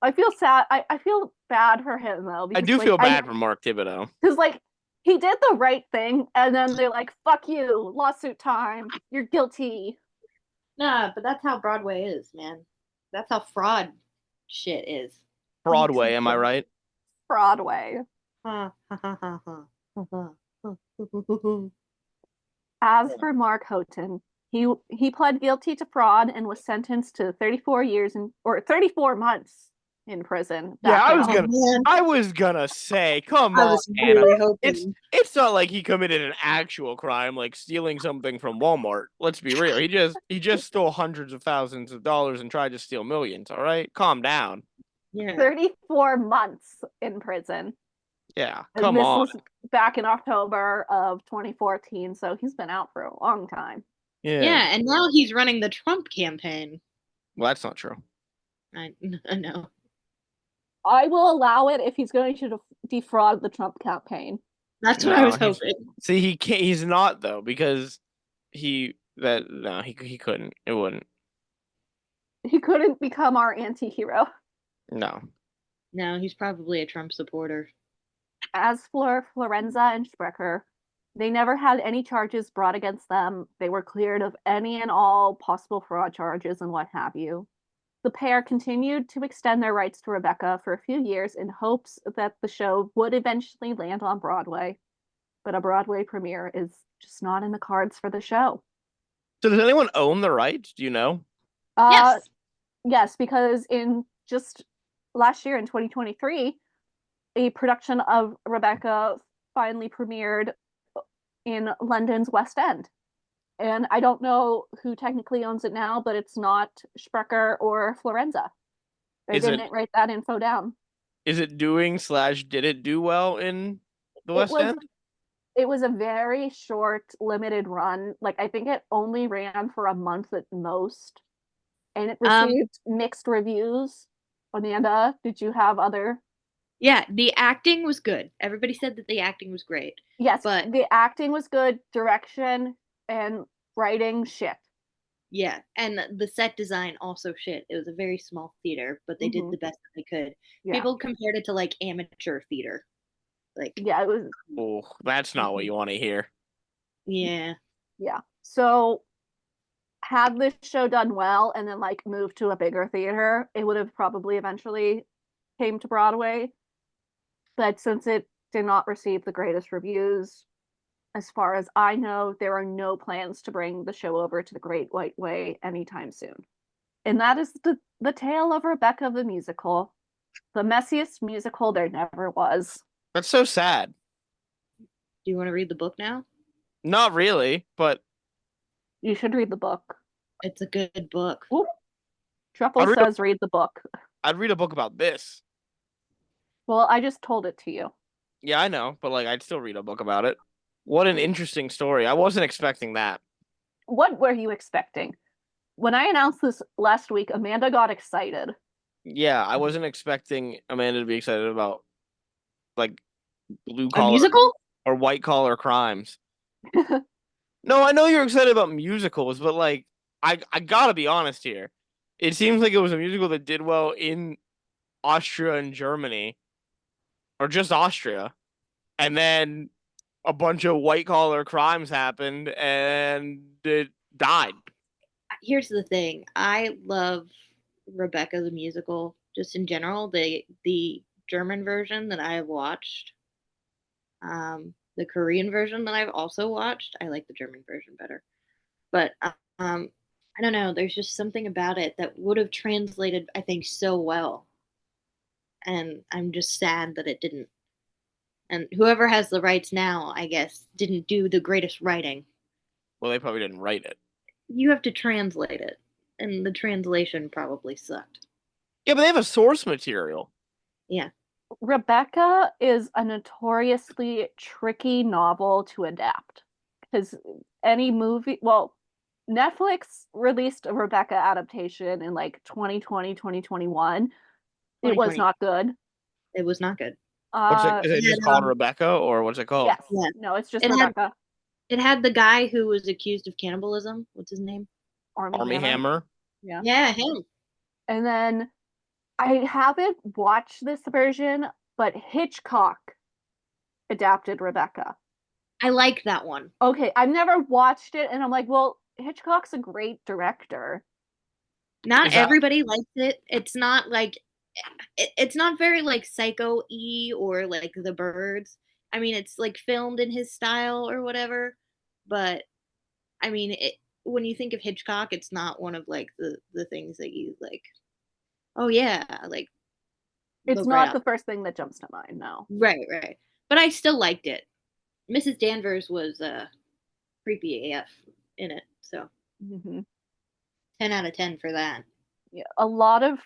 I feel sad. I feel bad for him though. I do feel bad for Mark Thibodeau. Because like he did the right thing, and then they're like, "Fuck you, lawsuit time. You're guilty." Nah, but that's how Broadway is, man. That's how fraud shit is. Broadway, am I right? Broadway. Ha ha ha ha ha. As for Mark Houghton, he pled guilty to fraud and was sentenced to 34 months in prison. Yeah, Man. I was gonna say, come I on, was really hoping. it's not like he committed an actual crime like stealing something from Walmart. Let's be real. He just stole hundreds of thousands of dollars and tried to steal millions. All right, calm down. Yeah. 34 months in prison. Yeah, And come on. This was back in October of 2014, so he's been out for a long time. Yeah, and now he's running the Trump campaign. Well, that's not true. I know. I will allow it if he's going to defraud the Trump campaign. That's what I was hoping. See, he can't. He's not though, because he couldn't. It wouldn't. He couldn't become our anti-hero. No. No, he's probably a Trump supporter. As for Florenza and Sprecher, they never had any charges brought against them. They were cleared of any and all possible fraud charges and what have you. The pair continued to extend their rights to Rebecca for a few years in hopes that the show would eventually land on Broadway. But a Broadway premiere is just not in the cards for the show. So does anyone own the rights? Do you know? Yes. Yes, because in just last year in 2023, a production of Rebecca finally premiered in London's West End. And I don't know who technically owns it now, but it's not Sprecher or Florenza. They didn't write that info down. Is it did it do well in the West End? It was a very short, limited run. Like, I think it only ran for a month at most. And it received mixed reviews. Amanda, did you have other? Yeah, the acting was good. Everybody said that the acting was great. Yes, but the acting was good. Direction and writing, shit. Yeah, and the set design also shit. It was a very small theater, but they did the best that they could. Yeah. People compared it to like amateur theater. Like, yeah, it was. Oh, that's not what you want to hear. Yeah. Yeah. So had this show done well and then like moved to a bigger theater, it would have probably eventually came to Broadway. But since it did not receive the greatest reviews, as far as I know, there are no plans to bring the show over to the Great White Way anytime soon. And that is the tale of Rebecca the musical. The messiest musical there never was. That's so sad. Do you want to read the book now? Not really, but you should read the book. It's a good book. Ooh. Truffle says read the book. I'd read a book about this. Well, I just told it to you. Yeah, I know, but like I'd still read a book about it. What an interesting story. I wasn't expecting that. What were you expecting? When I announced this last week, Amanda got excited. Yeah, I wasn't expecting Amanda to be excited about like blue collar musical or white collar crimes. No, I know you're excited about musicals, but like I gotta be honest here. It seems like it was a musical that did well in Austria and Germany, or just Austria, and then a bunch of white collar crimes happened and it died. Here's the thing. I love Rebecca the musical just in general. The German version that I have watched, the Korean version that I've also watched. I like the German version better. But I don't know. There's just something about it that would have translated, I think, so well. And I'm just sad that it didn't. And whoever has the rights now, I guess, didn't do the greatest writing. Well, they probably didn't write it. You have to translate it. And the translation probably sucked. Yeah, but they have a source material. Yeah. Rebecca is a notoriously tricky novel to adapt because any movie, well, Netflix released a Rebecca adaptation in like 2020, 2021. It was 2020. not good. It was not good. What's it? Uh, Is it just called Rebecca, or what's it called? yes. Yeah. No, it's just It had- Rebecca. It had the guy who was accused of cannibalism. What's his name? Army Hammer. Yeah. Yeah, him. And then I haven't watched this version, but Hitchcock adapted Rebecca. I like that one. Okay, I've never watched it, and I'm like, well, Hitchcock's a great director. Not Is that- everybody likes it. It's not like it's not very like Psycho-y or like The Birds. I mean, it's like filmed in his style or whatever, but I mean, when you think of Hitchcock, it's not one of like the things that you like. Oh yeah, like It's look right not the up. first thing that jumps to mind, no. Right. But I still liked it. Mrs. Danvers was creepy AF in it, so Mm-hmm. 10 out of 10 for that. Yeah, a lot of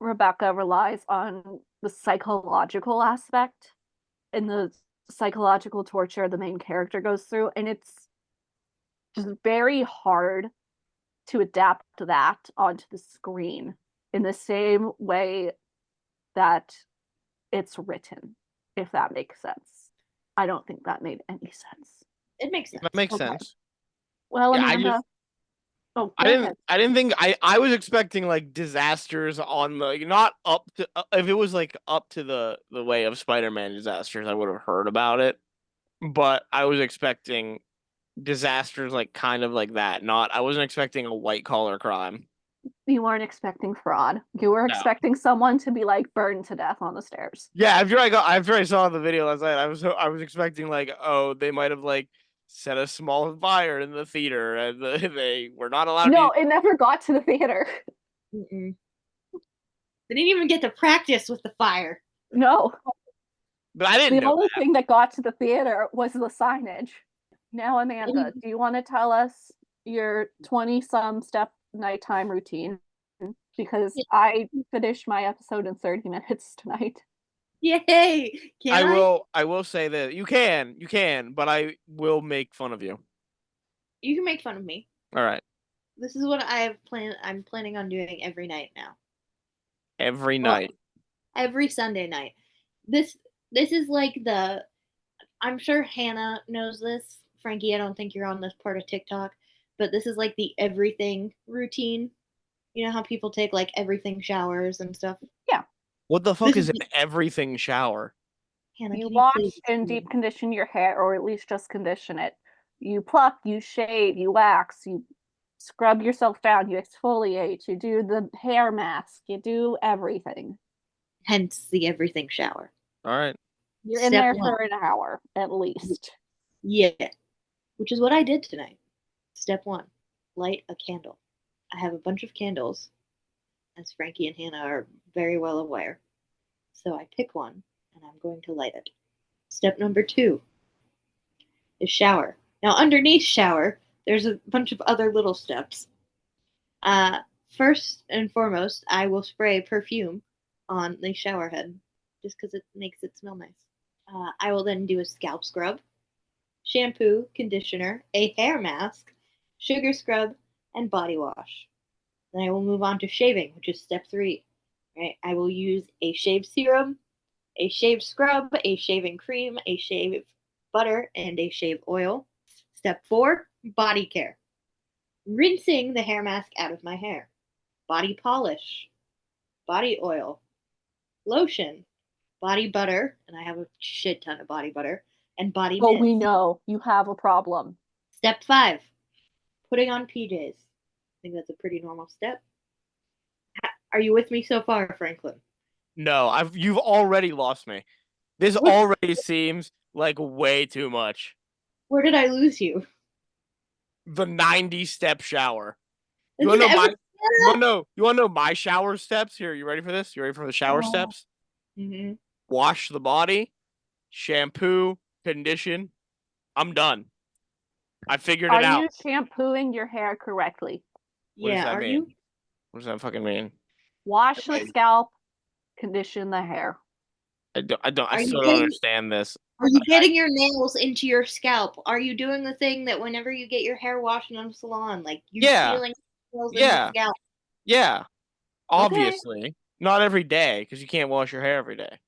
Rebecca relies on the psychological aspect and the psychological torture the main character goes through, and it's just very hard to adapt that onto the screen in the same way that it's written, if that makes sense. I don't think that made any sense. It makes sense. That makes Okay. sense. Well, Yeah, Amanda. Oh, I go didn't. ahead. I didn't think. I was expecting like disasters on the not up to. If it was like up to the way of Spider-Man disasters, I would have heard about it. But I was expecting disasters like kind of like that. Not. I wasn't expecting a white collar crime. You weren't expecting fraud. You were No. expecting someone to be like burned to death on the stairs. Yeah, after I saw the video last night, I was expecting like, oh, they might have like set a small fire in the theater and they were not allowed No, to. it never got to the theater. Mm-mm. They didn't even get to practice with the fire. No. But I didn't The know only that. thing that got to the theater was the signage. Now, Amanda, do you want to tell us your 20-some step nighttime routine? Because Yeah. I finished my episode in 30 minutes tonight. Yay! I will say that you can, but I will make fun of you. You can make fun of me. All right. This is what I have planned. I'm planning on doing every night now. Every Well, night. every Sunday night. This is like the. I'm sure Hannah knows this. Frankie, I don't think you're on this part of TikTok, but this is like the everything routine. You know how people take like everything showers and stuff. What the fuck This is an everything shower? Hannah, You can wash please and explain? deep condition your hair, or at least just condition it. You pluck, you shave, you wax, you scrub yourself down, you exfoliate, you do the hair mask, you do everything. Hence the everything shower. All right. You're in Step there one. for an hour at least. Yeah, which is what I did tonight. Step one, light a candle. I have a bunch of candles, as Frankie and Hannah are very well aware. So I pick one and I'm going to light it. Step number two is shower. Now, underneath shower, there's a bunch of other little steps. First and foremost, I will spray perfume on the shower head just because it makes it smell nice. I will then do a scalp scrub, shampoo, conditioner, a hair mask, sugar scrub, and body wash. Then I will move on to shaving, which is step three. Right? I will use a shave serum, a shave scrub, a shaving cream, a shave butter, and a shave oil. Step four, body care. Rinsing the hair mask out of my hair. Body polish, body oil, lotion, body butter, and I have a shit ton of body butter, and body Oh, mist. we know you have a problem. Step five, putting on PJs. I think that's a pretty normal step. Are you with me so far, Franklin? No, you've already lost me. This What? already seems like way too much. Where did I lose you? The 90-step shower. You This wanna is know my every- you wanna know my shower steps? Here, you ready for this? You ready for the shower Oh. steps? Mhm. Wash the body, shampoo, condition. I'm done. I figured Are it out. you shampooing your hair correctly? What does Yeah, that are mean? you? What does that fucking mean? Wash the Right. scalp, condition the hair. I Are you still don't getting- understand this. Are you getting your nails into your scalp? Are you doing the thing that whenever you get your hair washed in a salon, like you Yeah. feeling nails in Yeah. the scalp? Yeah. Obviously. Not every day, because you can't wash your hair every day. I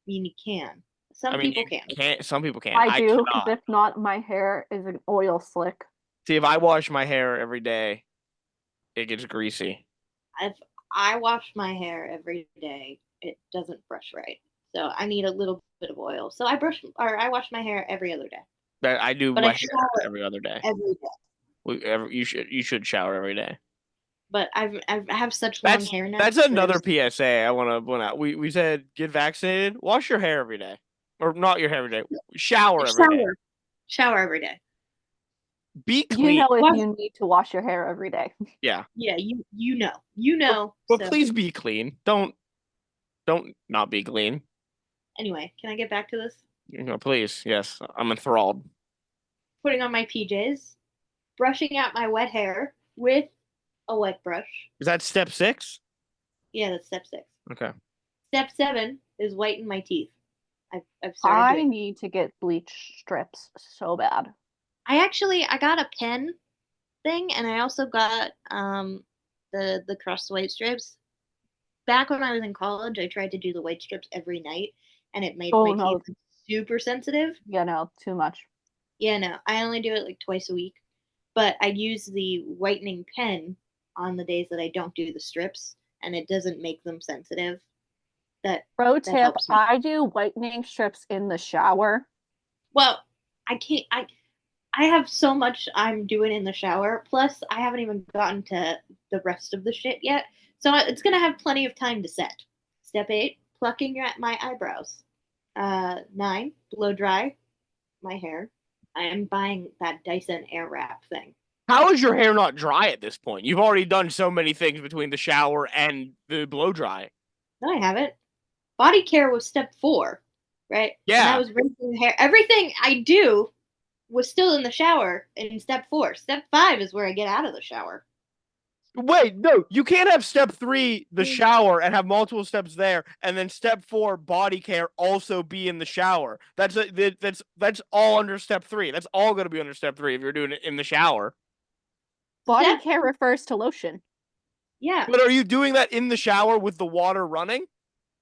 mean, you can. Some I mean, people you can. can't. Some people can't. I do, because cannot. if not, my hair is an oil slick. See, if I wash my hair every day, it gets greasy. If I wash my hair every day, it doesn't brush right. So I need a little bit of oil. So I wash my hair every other day. But I do But my I hair shower every other day. every day. You should shower every day. But I have such long hair now. That's another PSA I want to point out. We said get vaccinated, wash your hair every day, or not your hair every day. Shower every day. Shower every day. Be clean. You know if you need to wash your hair every day. Yeah. Yeah, you know. But so. please be clean. Don't not be clean. Anyway, can I get back to this? Please. Yes, I'm enthralled. Putting on my PJs, brushing out my wet hair with a wet brush. Is that step 6? Yeah, that's step 6. Okay. Step 7 is whiten my teeth. I've started I doing. need to get bleach strips so bad. I got a pen thing, and I also got the crust white strips. Back when I was in college, I tried to do the white strips every night, and it made my teeth super sensitive. Yeah, no, too much. Yeah, no, I only do it like twice a week, but I use the whitening pen on the days that I don't do the strips, and it doesn't make them sensitive. Pro tip, I do whitening strips in the shower. Well, I can't. I have so much I'm doing in the shower. Plus, I haven't even gotten to the rest of the shit yet. So it's going to have plenty of time to set. Step 8, plucking my eyebrows. 9, blow dry my hair. I am buying that Dyson Airwrap thing. How is your hair not dry at this point? You've already done so many things between the shower and the blow dry. No, I haven't. Body care was step 4, right? Yeah. And that was rinsing the hair. Everything I do was still in the shower in step 4. Step 5 is where I get out of the shower. Wait, no, you can't have step 3, the shower, and have multiple steps there, and then step 4, body care, also be in the shower. That's all under step 3. That's all going to be under step 3 if you're doing it in the shower. Body care refers to lotion. Yeah. But are you doing that in the shower with the water running?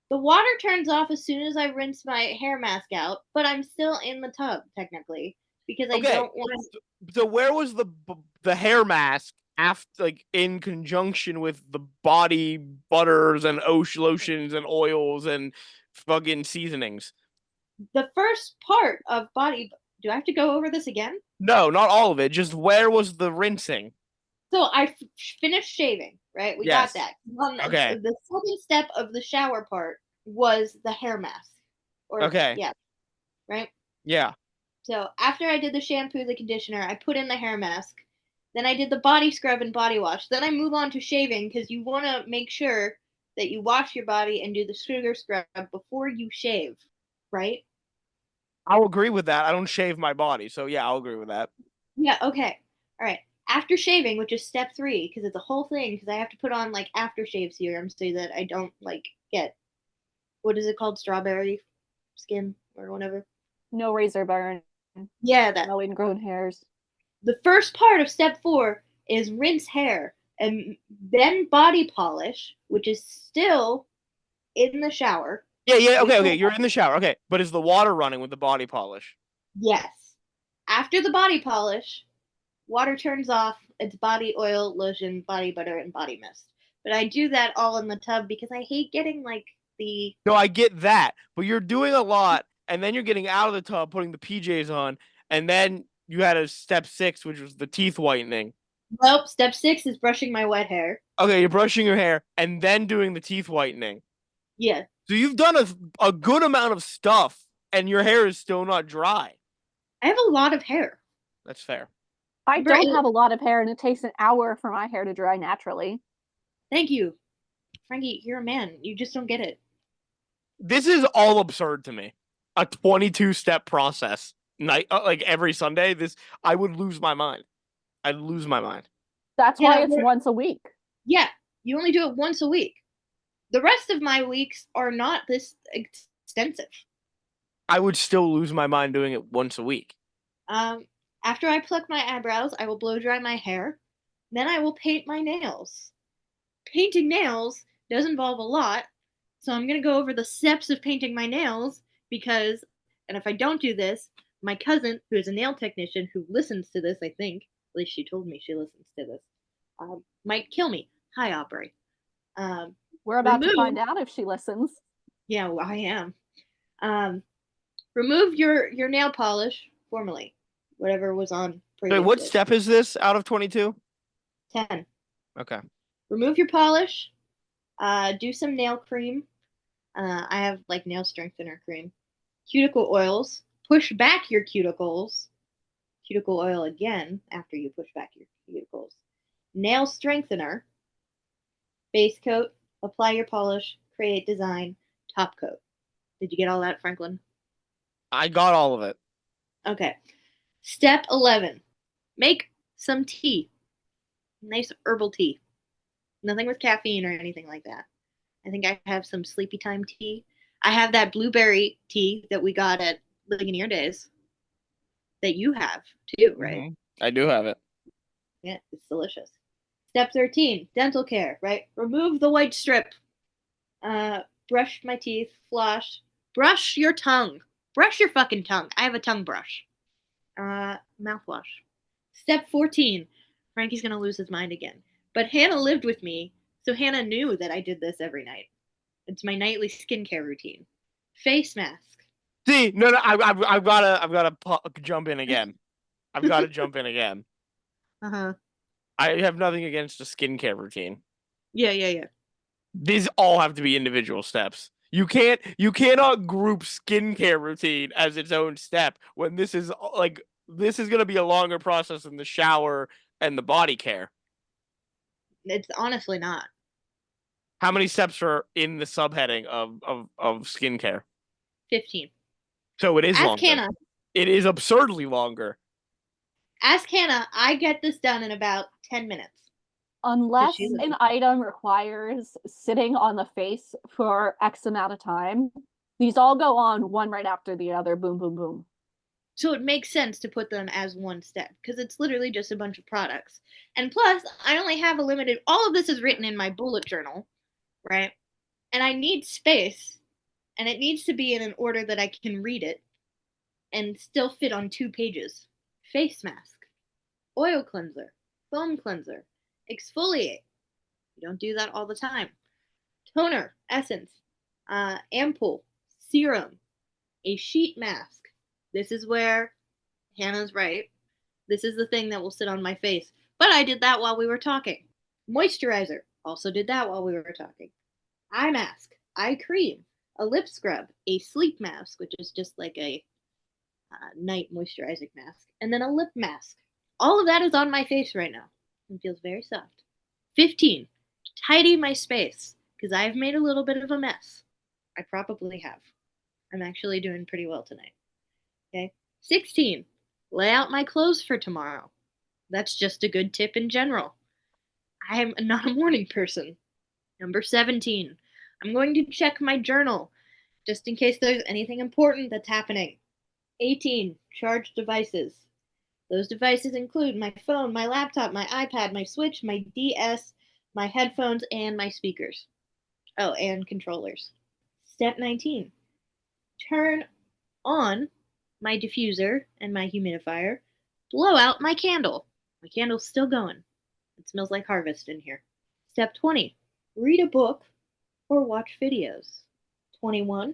The water turns off as soon as I rinse my hair mask out, but I'm still in the tub technically because I don't want. So where was the hair mask after, like, in conjunction with the body butters and lotions and oils and fucking seasonings? The first part of body. Do I have to go over this again? No, not all of it. Just where was the rinsing? So I finished shaving, right? We got that. Okay. The second step of the shower part was the hair mask. Okay. Yeah. Right? Yeah. So after I did the shampoo, the conditioner, I put in the hair mask. Then I did the body scrub and body wash. Then I move on to shaving because you want to make sure that you wash your body and do the sugar scrub before you shave, right? I'll agree with that. I don't shave my body, so yeah, I'll agree with that. Yeah, okay. All right. After shaving, which is step 3, because it's a whole thing, because I have to put on like aftershave serum so that I don't like get, what is it called, strawberry skin or whatever. No razor burn. Yeah, that. No ingrown hairs. The first part of step 4 is rinse hair and then body polish, which is still in the shower. Yeah, okay, you're in the shower, okay, but is the water running with the body polish? Yes. After the body polish, water turns off. It's body oil, lotion, body butter, and body mist. But I do that all in the tub because I hate getting like the. No, I get that, but you're doing a lot, and then you're getting out of the tub, putting the PJs on, and then you had a step 6, which was the teeth whitening. Nope. Step 6 is brushing my wet hair. Okay, you're brushing your hair and then doing the teeth whitening. Yeah. So you've done a good amount of stuff, and your hair is still not dry. I have a lot of hair. That's fair. I don't have a lot of hair, and it takes an hour for my hair to dry naturally. Thank you. Frankie, you're a man. You just don't get it. This is all absurd to me. A 22-step process. Like every Sunday, I would lose my mind. I'd lose my mind. That's why it's once a week. Yeah, you only do it once a week. The rest of my weeks are not this extensive. I would still lose my mind doing it once a week. After I pluck my eyebrows, I will blow dry my hair. Then I will paint my nails. Painting nails does involve a lot, so I'm going to go over the steps of painting my nails because, and if I don't do this, my cousin, who is a nail technician who listens to this, I think, at least she told me she listens to this, might kill me. Hi, Aubrey. We're about to find out if she listens. Yeah, well, I am. Remove your nail polish formally, whatever was on previously. Wait, what step is this out of 22? 10. Okay. Remove your polish. Do some nail cream. I have like nail strengthener cream. Cuticle oils. Push back your cuticles. Cuticle oil again after you push back your cuticles. Nail strengthener. Base coat. Apply your polish. Create design. Top coat. Did you get all that, Franklin? I got all of it. Okay. Step 11. Make some tea. Nice herbal tea. Nothing with caffeine or anything like that. I think I have some sleepy time tea. I have that blueberry tea that we got at Ligonier Days that you have too, right? Mm-hmm. I do have it. Yeah, it's delicious. Step 13, dental care, right? Remove the white strip. Brush my teeth, floss. Brush your tongue. Brush your fucking tongue. I have a tongue brush. Mouthwash. Step 14. Frankie's going to lose his mind again. But Hannah lived with me, so Hannah knew that I did this every night. It's my nightly skincare routine. Face mask. See, no, I've gotta jump in again. I've got to jump in again. I have nothing against a skincare routine. Yeah. These all have to be individual steps. You cannot group skincare routine as its own step when this is gonna be a longer process than the shower and the body care. It's honestly not. How many steps are in the subheading of skincare? 15. So it is Ask longer. Hannah. It is absurdly longer. Ask Hannah. I get this done in about 10 minutes. Unless an item requires sitting on the face for X amount of time, these all go on one right after the other. Boom, boom, boom. So it makes sense to put them as one step because it's literally just a bunch of products. And plus, I only have a limited, all of this is written in my bullet journal, right? And I need space, and it needs to be in an order that I can read it and still fit on 2 pages. Face mask, oil cleanser, foam cleanser, exfoliate. You don't do that all the time. Toner, essence, ampoule, serum, a sheet mask. This is where Hannah's right. This is the thing that will sit on my face. But I did that while we were talking. Moisturizer. Also did that while we were talking. Eye mask. Eye cream. A lip scrub. A sleep mask, which is just like a night moisturizing mask. And then a lip mask. All of that is on my face right now. It feels very soft. 15. Tidy my space. Because I've made a little bit of a mess. I probably have. I'm actually doing pretty well tonight. Okay. 16. Lay out my clothes for tomorrow. That's just a good tip in general. I am not a morning person. Number 17. I'm going to check my journal just in case there's anything important that's happening. 18. Charge devices. Those devices include my phone, my laptop, my iPad, my Switch, my DS, my headphones, and my speakers. Oh, and controllers. Step 19. Turn on my diffuser and my humidifier, blow out my candle. My candle's still going. It smells like harvest in here. Step 20, read a book or watch videos. 21,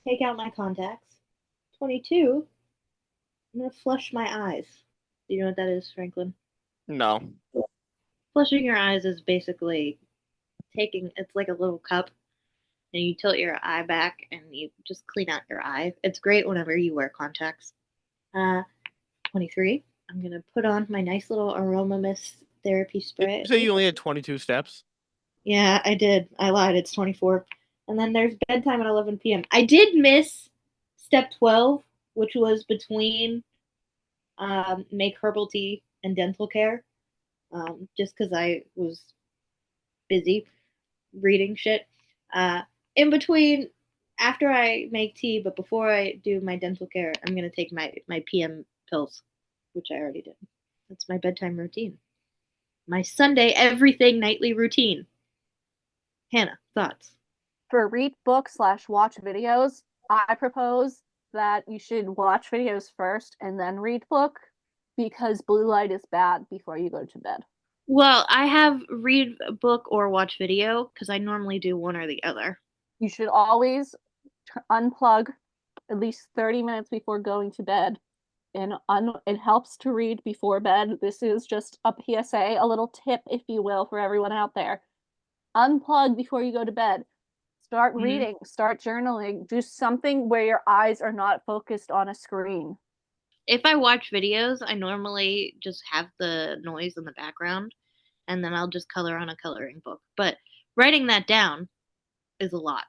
take out my contacts. 22, I'm going to flush my eyes. Do you know what that is, Franklin? No. Flushing your eyes is basically it's like a little cup and you tilt your eye back and you just clean out your eye. It's great whenever you wear contacts. 23. I'm going to put on my nice little Aroma Mist therapy spray. Did you say you only had 22 steps? Yeah, I did. I lied. It's 24. And then there's bedtime at 11 p.m. I did miss step 12, which was between make herbal tea and dental care, just because I was busy reading shit. In between, after I make tea, but before I do my dental care, I'm gonna take my PM pills, which I already did. That's my bedtime routine. My Sunday everything nightly routine. Hannah, thoughts? For read book/watch videos, I propose that you should watch videos first and then read book because blue light is bad before you go to bed. Well, I have read a book or watch video because I normally do one or the other. You should always unplug at least 30 minutes before going to bed. And it helps to read before bed. This is just a PSA, a little tip, if you will, for everyone out there. Unplug before you go to bed. Start reading, start journaling, do something where your eyes are not focused on a screen. If I watch videos, I normally just have the noise in the background and then I'll just color on a coloring book. But writing that down is a lot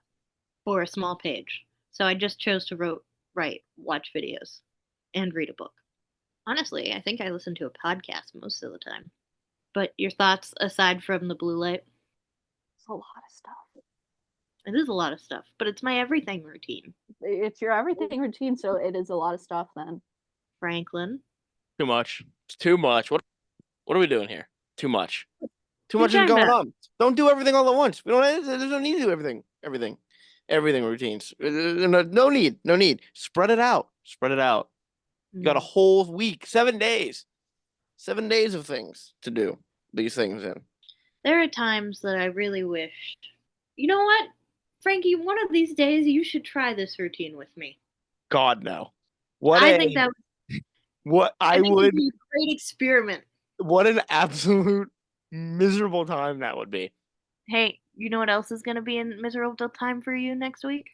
for a small page. So I just chose to write, watch videos, and read a book. Honestly, I think I listen to a podcast most of the time. But your thoughts aside from the blue light? It's a lot of stuff. It is a lot of stuff, but it's my everything routine. It's your everything routine, so it is a lot of stuff then. Franklin. Too much. It's too much. What are we doing here? Too much. Too What much you is talking going about? on. Don't do everything all at once. There's no need to do everything routines. No need. Spread it out. You got a whole week, 7 days. 7 days of things to do these things in. There are times that I really wished. You know what, Frankie? One of these days, you should try this routine with me. God no. I think that what I think would it'd be a great experiment. What an absolute miserable time that would be. Hey, you know what else is going to be a miserable time for you next week?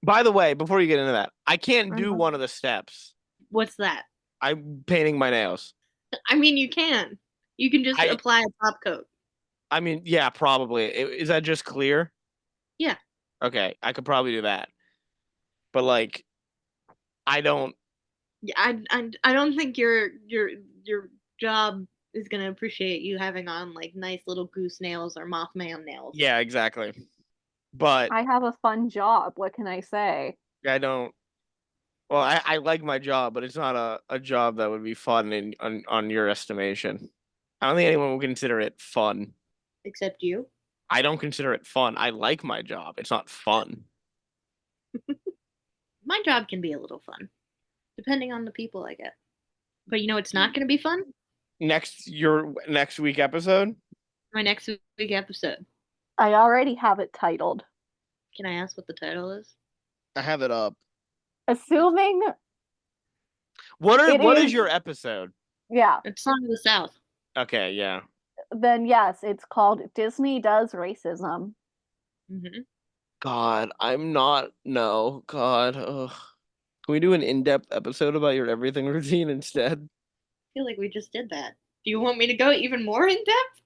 By the way, before you get into that, I can't do one of the steps. What's that? I'm painting my nails. I mean, you can. You can just apply a top coat. I mean, yeah, probably. Is that just clear? Yeah. Okay, I could probably do that. But like, I don't. Yeah, I don't think your job is gonna appreciate you having on like nice little goose nails or Mothman nails. Yeah, exactly. But I have a fun job. What can I say? I don't. Well, I like my job, but it's not a job that would be fun on your estimation. I don't think anyone would consider it fun. Except you? I don't consider it fun. I like my job. It's not fun. My job can be a little fun, depending on the people I get. But you know it's not going to be fun? Your next week episode? My next week episode. I already have it titled. Can I ask what the title is? I have it up. Assuming what is your episode? Yeah. It's Song of the South. Okay, yeah. Then yes, it's called Disney Does Racism. Mm-hmm. God, I'm not. No, God. Ugh. Can we do an in-depth episode about your everything routine instead? I feel like we just did that. Do you want me to go even more in depth?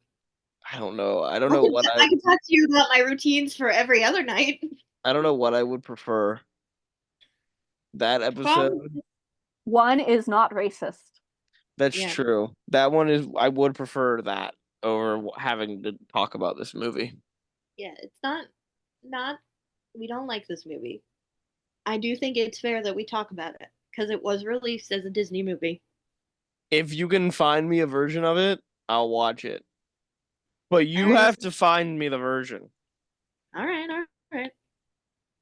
I don't know. I don't know what I can talk to you about my routines for every other night. I don't know what I would prefer. That episode. One is not racist. That's true. That one is. I would prefer that over having to talk about this movie. Yeah, it's not. We don't like this movie. I do think it's fair that we talk about it because it was released as a Disney movie. If you can find me a version of it, I'll watch it. But you have to find me the version. All right.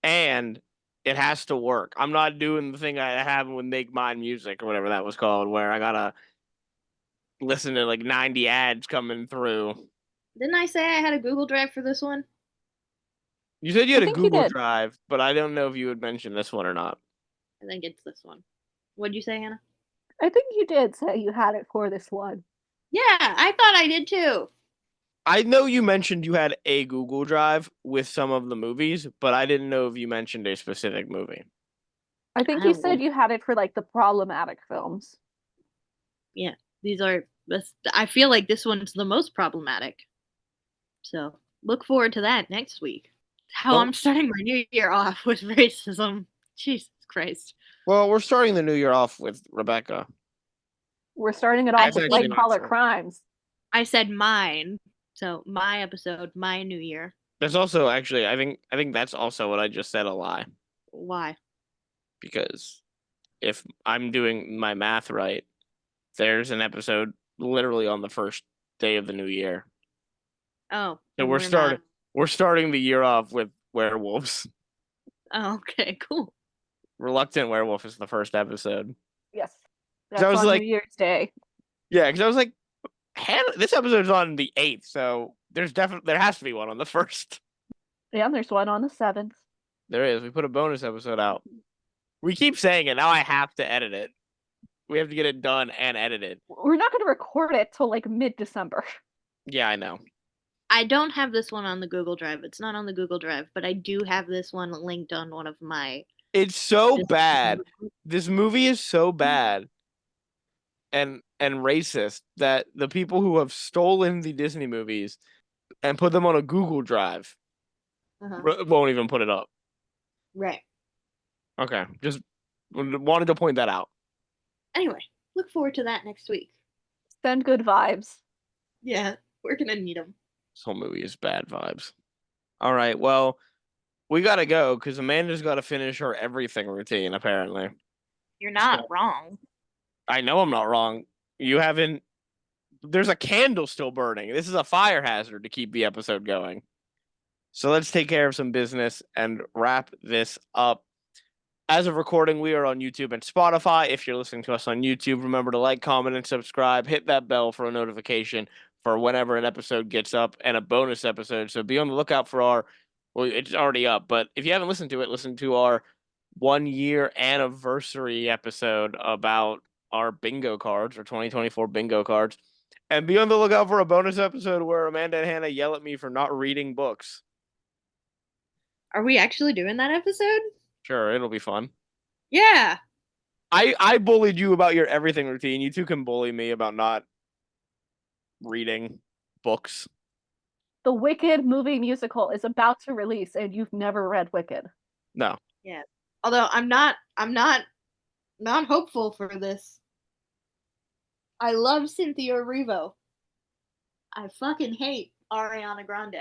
And it has to work. I'm not doing the thing I have with Make Mine Music or whatever that was called, where I gotta listen to like 90 ads coming through. Didn't I say I had a Google Drive for this one? You said you had a Google Drive, but I don't know if you would mention this one or not. I think it's this one. What'd you say, Hannah? I think you did say you had it for this one. Yeah, I thought I did too. I know you mentioned you had a Google Drive with some of the movies, but I didn't know if you mentioned a specific movie. I think you said you had it for like the problematic films. Yeah, I feel like this one's the most problematic. So look forward to that next week. How I'm starting my new year off with racism. Jesus Christ. Well, we're starting the new year off with Rebecca. We're starting it off with white collar crimes. I said mine. So my episode, my new year. There's also actually, I think that's also what I just said a lie, Why? because if I'm doing my math right, there's an episode literally on the first day of the new year. Oh, So and we're starting the year off with werewolves. Oh, okay, cool. Reluctant Werewolf is the first episode. Yes. 'Cause I That's was on like, New Year's Day. yeah, because I was like, this episode's on the 8th, so there has to be one on the 1st. Yeah, and there's one on the 7th. There is. We put a bonus episode out. We keep saying it. Now I have to edit it. We have to get it done and edited. We're not going to record it till like mid-December. Yeah, I know. I don't have this one on the Google Drive. It's not on the Google Drive, but I do have this one linked on one of my. It's so bad. This movie is so bad and racist that the people who have stolen the Disney movies and put them on a Google Drive won't even put it up. Right. Okay, just wanted to point that out. Anyway, look forward to that next week. Send good vibes. Yeah, we're gonna need them. This whole movie is bad vibes. All right, well, we gotta go because Amanda's got to finish her everything routine. Apparently, You're not wrong. I know I'm not wrong. You haven't. There's a candle still burning. This is a fire hazard to keep the episode going. So let's take care of some business and wrap this up. As of recording, we are on YouTube and Spotify. If you're listening to us on YouTube, remember to like, comment, and subscribe. Hit that bell for a notification for whenever an episode gets up and a bonus episode. So be on the lookout for our, well, it's already up, but if you haven't listened to it, listen to our 1-year anniversary episode about our bingo cards, or 2024 bingo cards. And be on the lookout for a bonus episode where Amanda and Hannah yell at me for not reading books. Are we actually doing that episode? Sure, it'll be fun. Yeah. I bullied you about your everything routine. You two can bully me about not reading books. The Wicked movie musical is about to release, and you've never read Wicked. No. Yeah. Although I'm not hopeful for this. I love Cynthia Erivo. I fucking hate Ariana Grande.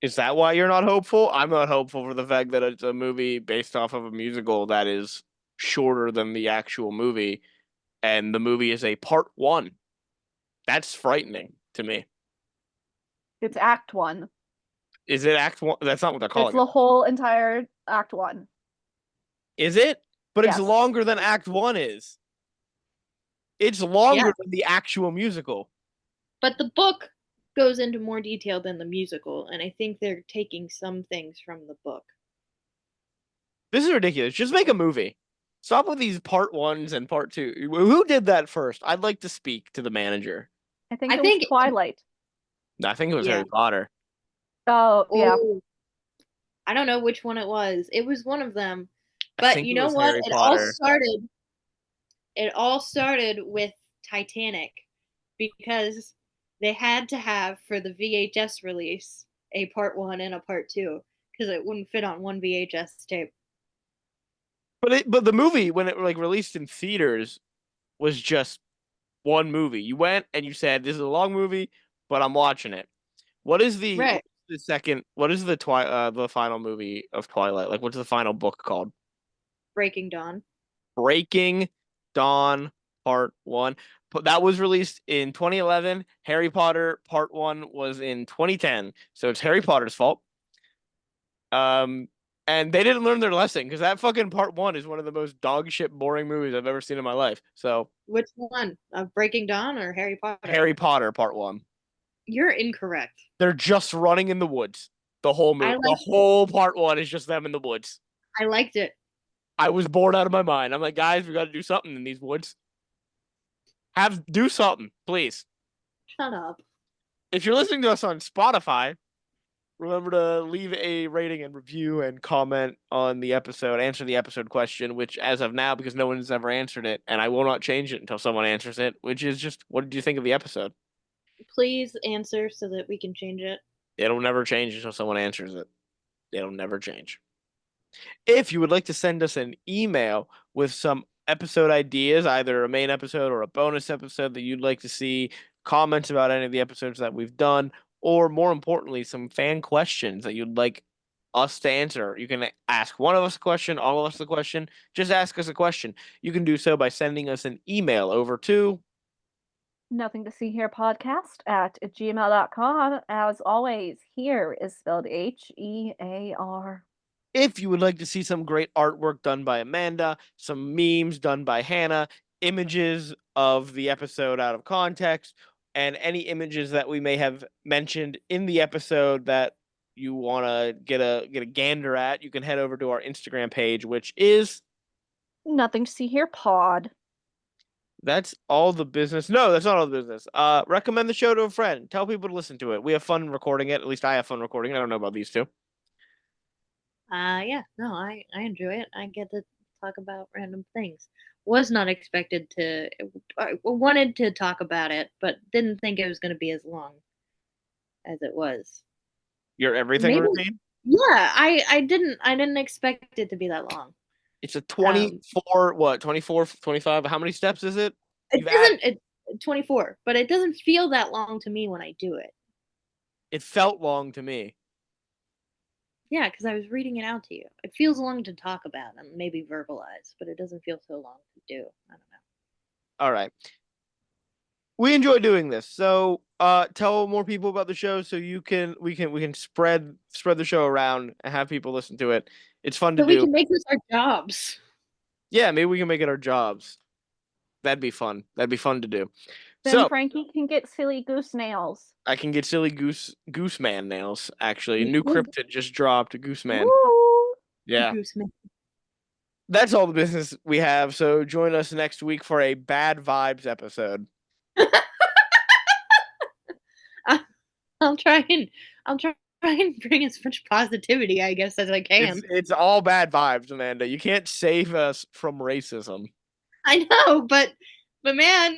Is that why you're not hopeful? I'm not hopeful for the fact that it's a movie based off of a musical that is shorter than the actual movie, and the movie is a part 1. That's frightening to me. It's Act 1. Is it Act 1? That's not what they're calling It's the whole entire Act 1. Is it? But Yes. it's longer than Act 1 is. It's longer than the actual musical. But the book goes into more detail than the musical, and I think they're taking some things from the book. This is ridiculous. Just make a movie. Stop with these part 1s and part 2. Who did that first? I'd like to speak to the manager. I think it was Twilight. No, I think it was Harry Potter. Oh, yeah. I don't know which one it was. It was one of them. But you know what? Harry Potter. It all started with Titanic, because they had to have, for the VHS release, a part 1 and a part 2, because it wouldn't fit on one VHS tape. But the movie, when it released in theaters, was just one movie. You went and you said, "This is a long movie, but I'm watching it." What is the second? What is the final movie of Twilight? Like, what's the final book called? Breaking Dawn. Breaking Dawn Part 1. That was released in 2011. Harry Potter Part 1 was in 2010. So it's Harry Potter's fault. And they didn't learn their lesson, because that fucking Part 1 is one of the most dog shit boring movies I've ever seen in my life. So which one? Breaking Dawn or Harry Potter? Harry Potter Part 1. You're incorrect. They're just running in the woods. The whole movie. The whole Part 1 is just them in the woods. I liked it. I was bored out of my mind. I'm like, guys, we got to do something in these woods. Do something, please. Shut up. If you're listening to us on Spotify, remember to leave a rating and review and comment on the episode. Answer the episode question, which as of now, because no one has ever answered it, and I will not change it until someone answers it, which is just, what did you think of the episode? Please answer so that we can change it. It'll never change until someone answers it. It'll never change. If you would like to send us an email with some episode ideas, either a main episode or a bonus episode that you'd like to see, comments about any of the episodes that we've done, or more importantly, some fan questions that you'd like us to answer. You can ask one of us a question, all of us a question. Just ask us a question. You can do so by sending us an email over to Nothing to see here podcast at gmail.com. As always, here is spelled HEAR. if you would like to see some great artwork done by Amanda, some memes done by Hannah, images of the episode out of context, and any images that we may have mentioned in the episode that you want to get a gander at, you can head over to our Instagram page, which is Nothing to see here pod. that's all the business. No, that's not all the business. Recommend the show to a friend. Tell people to listen to it. We have fun recording it. At least I have fun recording it. I don't know about these two. Yeah, no, I enjoy it. I get to talk about random things. Was not expected to. I wanted to talk about it, but didn't think it was going to be as long as it was. Your everything Maybe. routine? Yeah, I didn't expect it to be that long. It's a 24, 24, 25? How many steps is it? It doesn't. 24, but it doesn't feel that long to me when I do it. It felt long to me. Yeah, because I was reading it out to you. It feels long to talk about and maybe verbalize, but it doesn't feel so long to do. I don't know. All right. We enjoy doing this, so tell more people about the show so we can spread the show around and have people listen to it. It's fun to So we do. can make this our jobs. Yeah, maybe we can make it our jobs. That'd be fun. That'd be fun to do. Then So Frankie can get silly goose nails. I can get silly Gooseman nails. Actually, a new cryptid just dropped. Gooseman. Woo! Yeah. Gooseman. That's all the business we have. So join us next week for a bad vibes episode. I'll try and bring as much positivity, I guess, as I can. It's all bad vibes, Amanda. You can't save us from racism. I know, but man,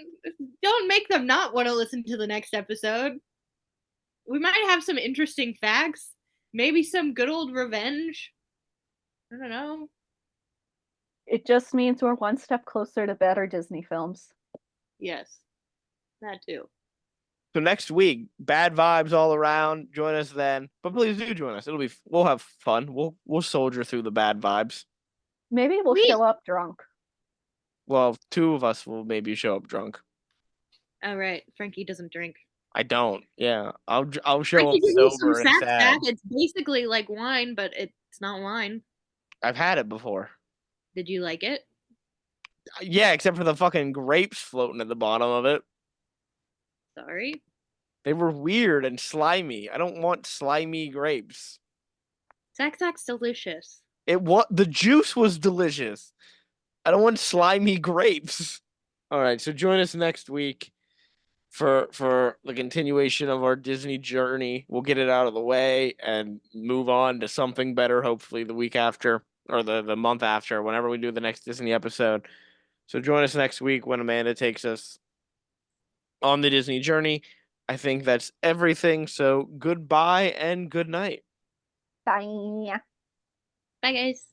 don't make them not want to listen to the next episode. We might have some interesting facts, maybe some good old revenge. I don't know. It just means we're one step closer to better Disney films. Yes, that too. So next week, bad vibes all around. Join us then. But please do join us. We'll have fun. We'll soldier through the bad vibes. Maybe we'll Sweet. show up drunk. Well, two of us will maybe show up drunk. All right, Frankie doesn't drink. I don't. Yeah, I'll show Frankie, up give me some sober and sack sad. sack. It's basically like wine, but it's not wine. I've had it before. Did you like it? Yeah, except for the fucking grapes floating at the bottom of it. Sorry. They were weird and slimy. I don't want slimy grapes. Sack sack's delicious. The juice was delicious. I don't want slimy grapes. All right, so join us next week for the continuation of our Disney journey. We'll get it out of the way and move on to something better, hopefully the week after or the month after, whenever we do the next Disney episode. So join us next week when Amanda takes us on the Disney journey. I think that's everything. So goodbye and good night. Bye. Bye, guys.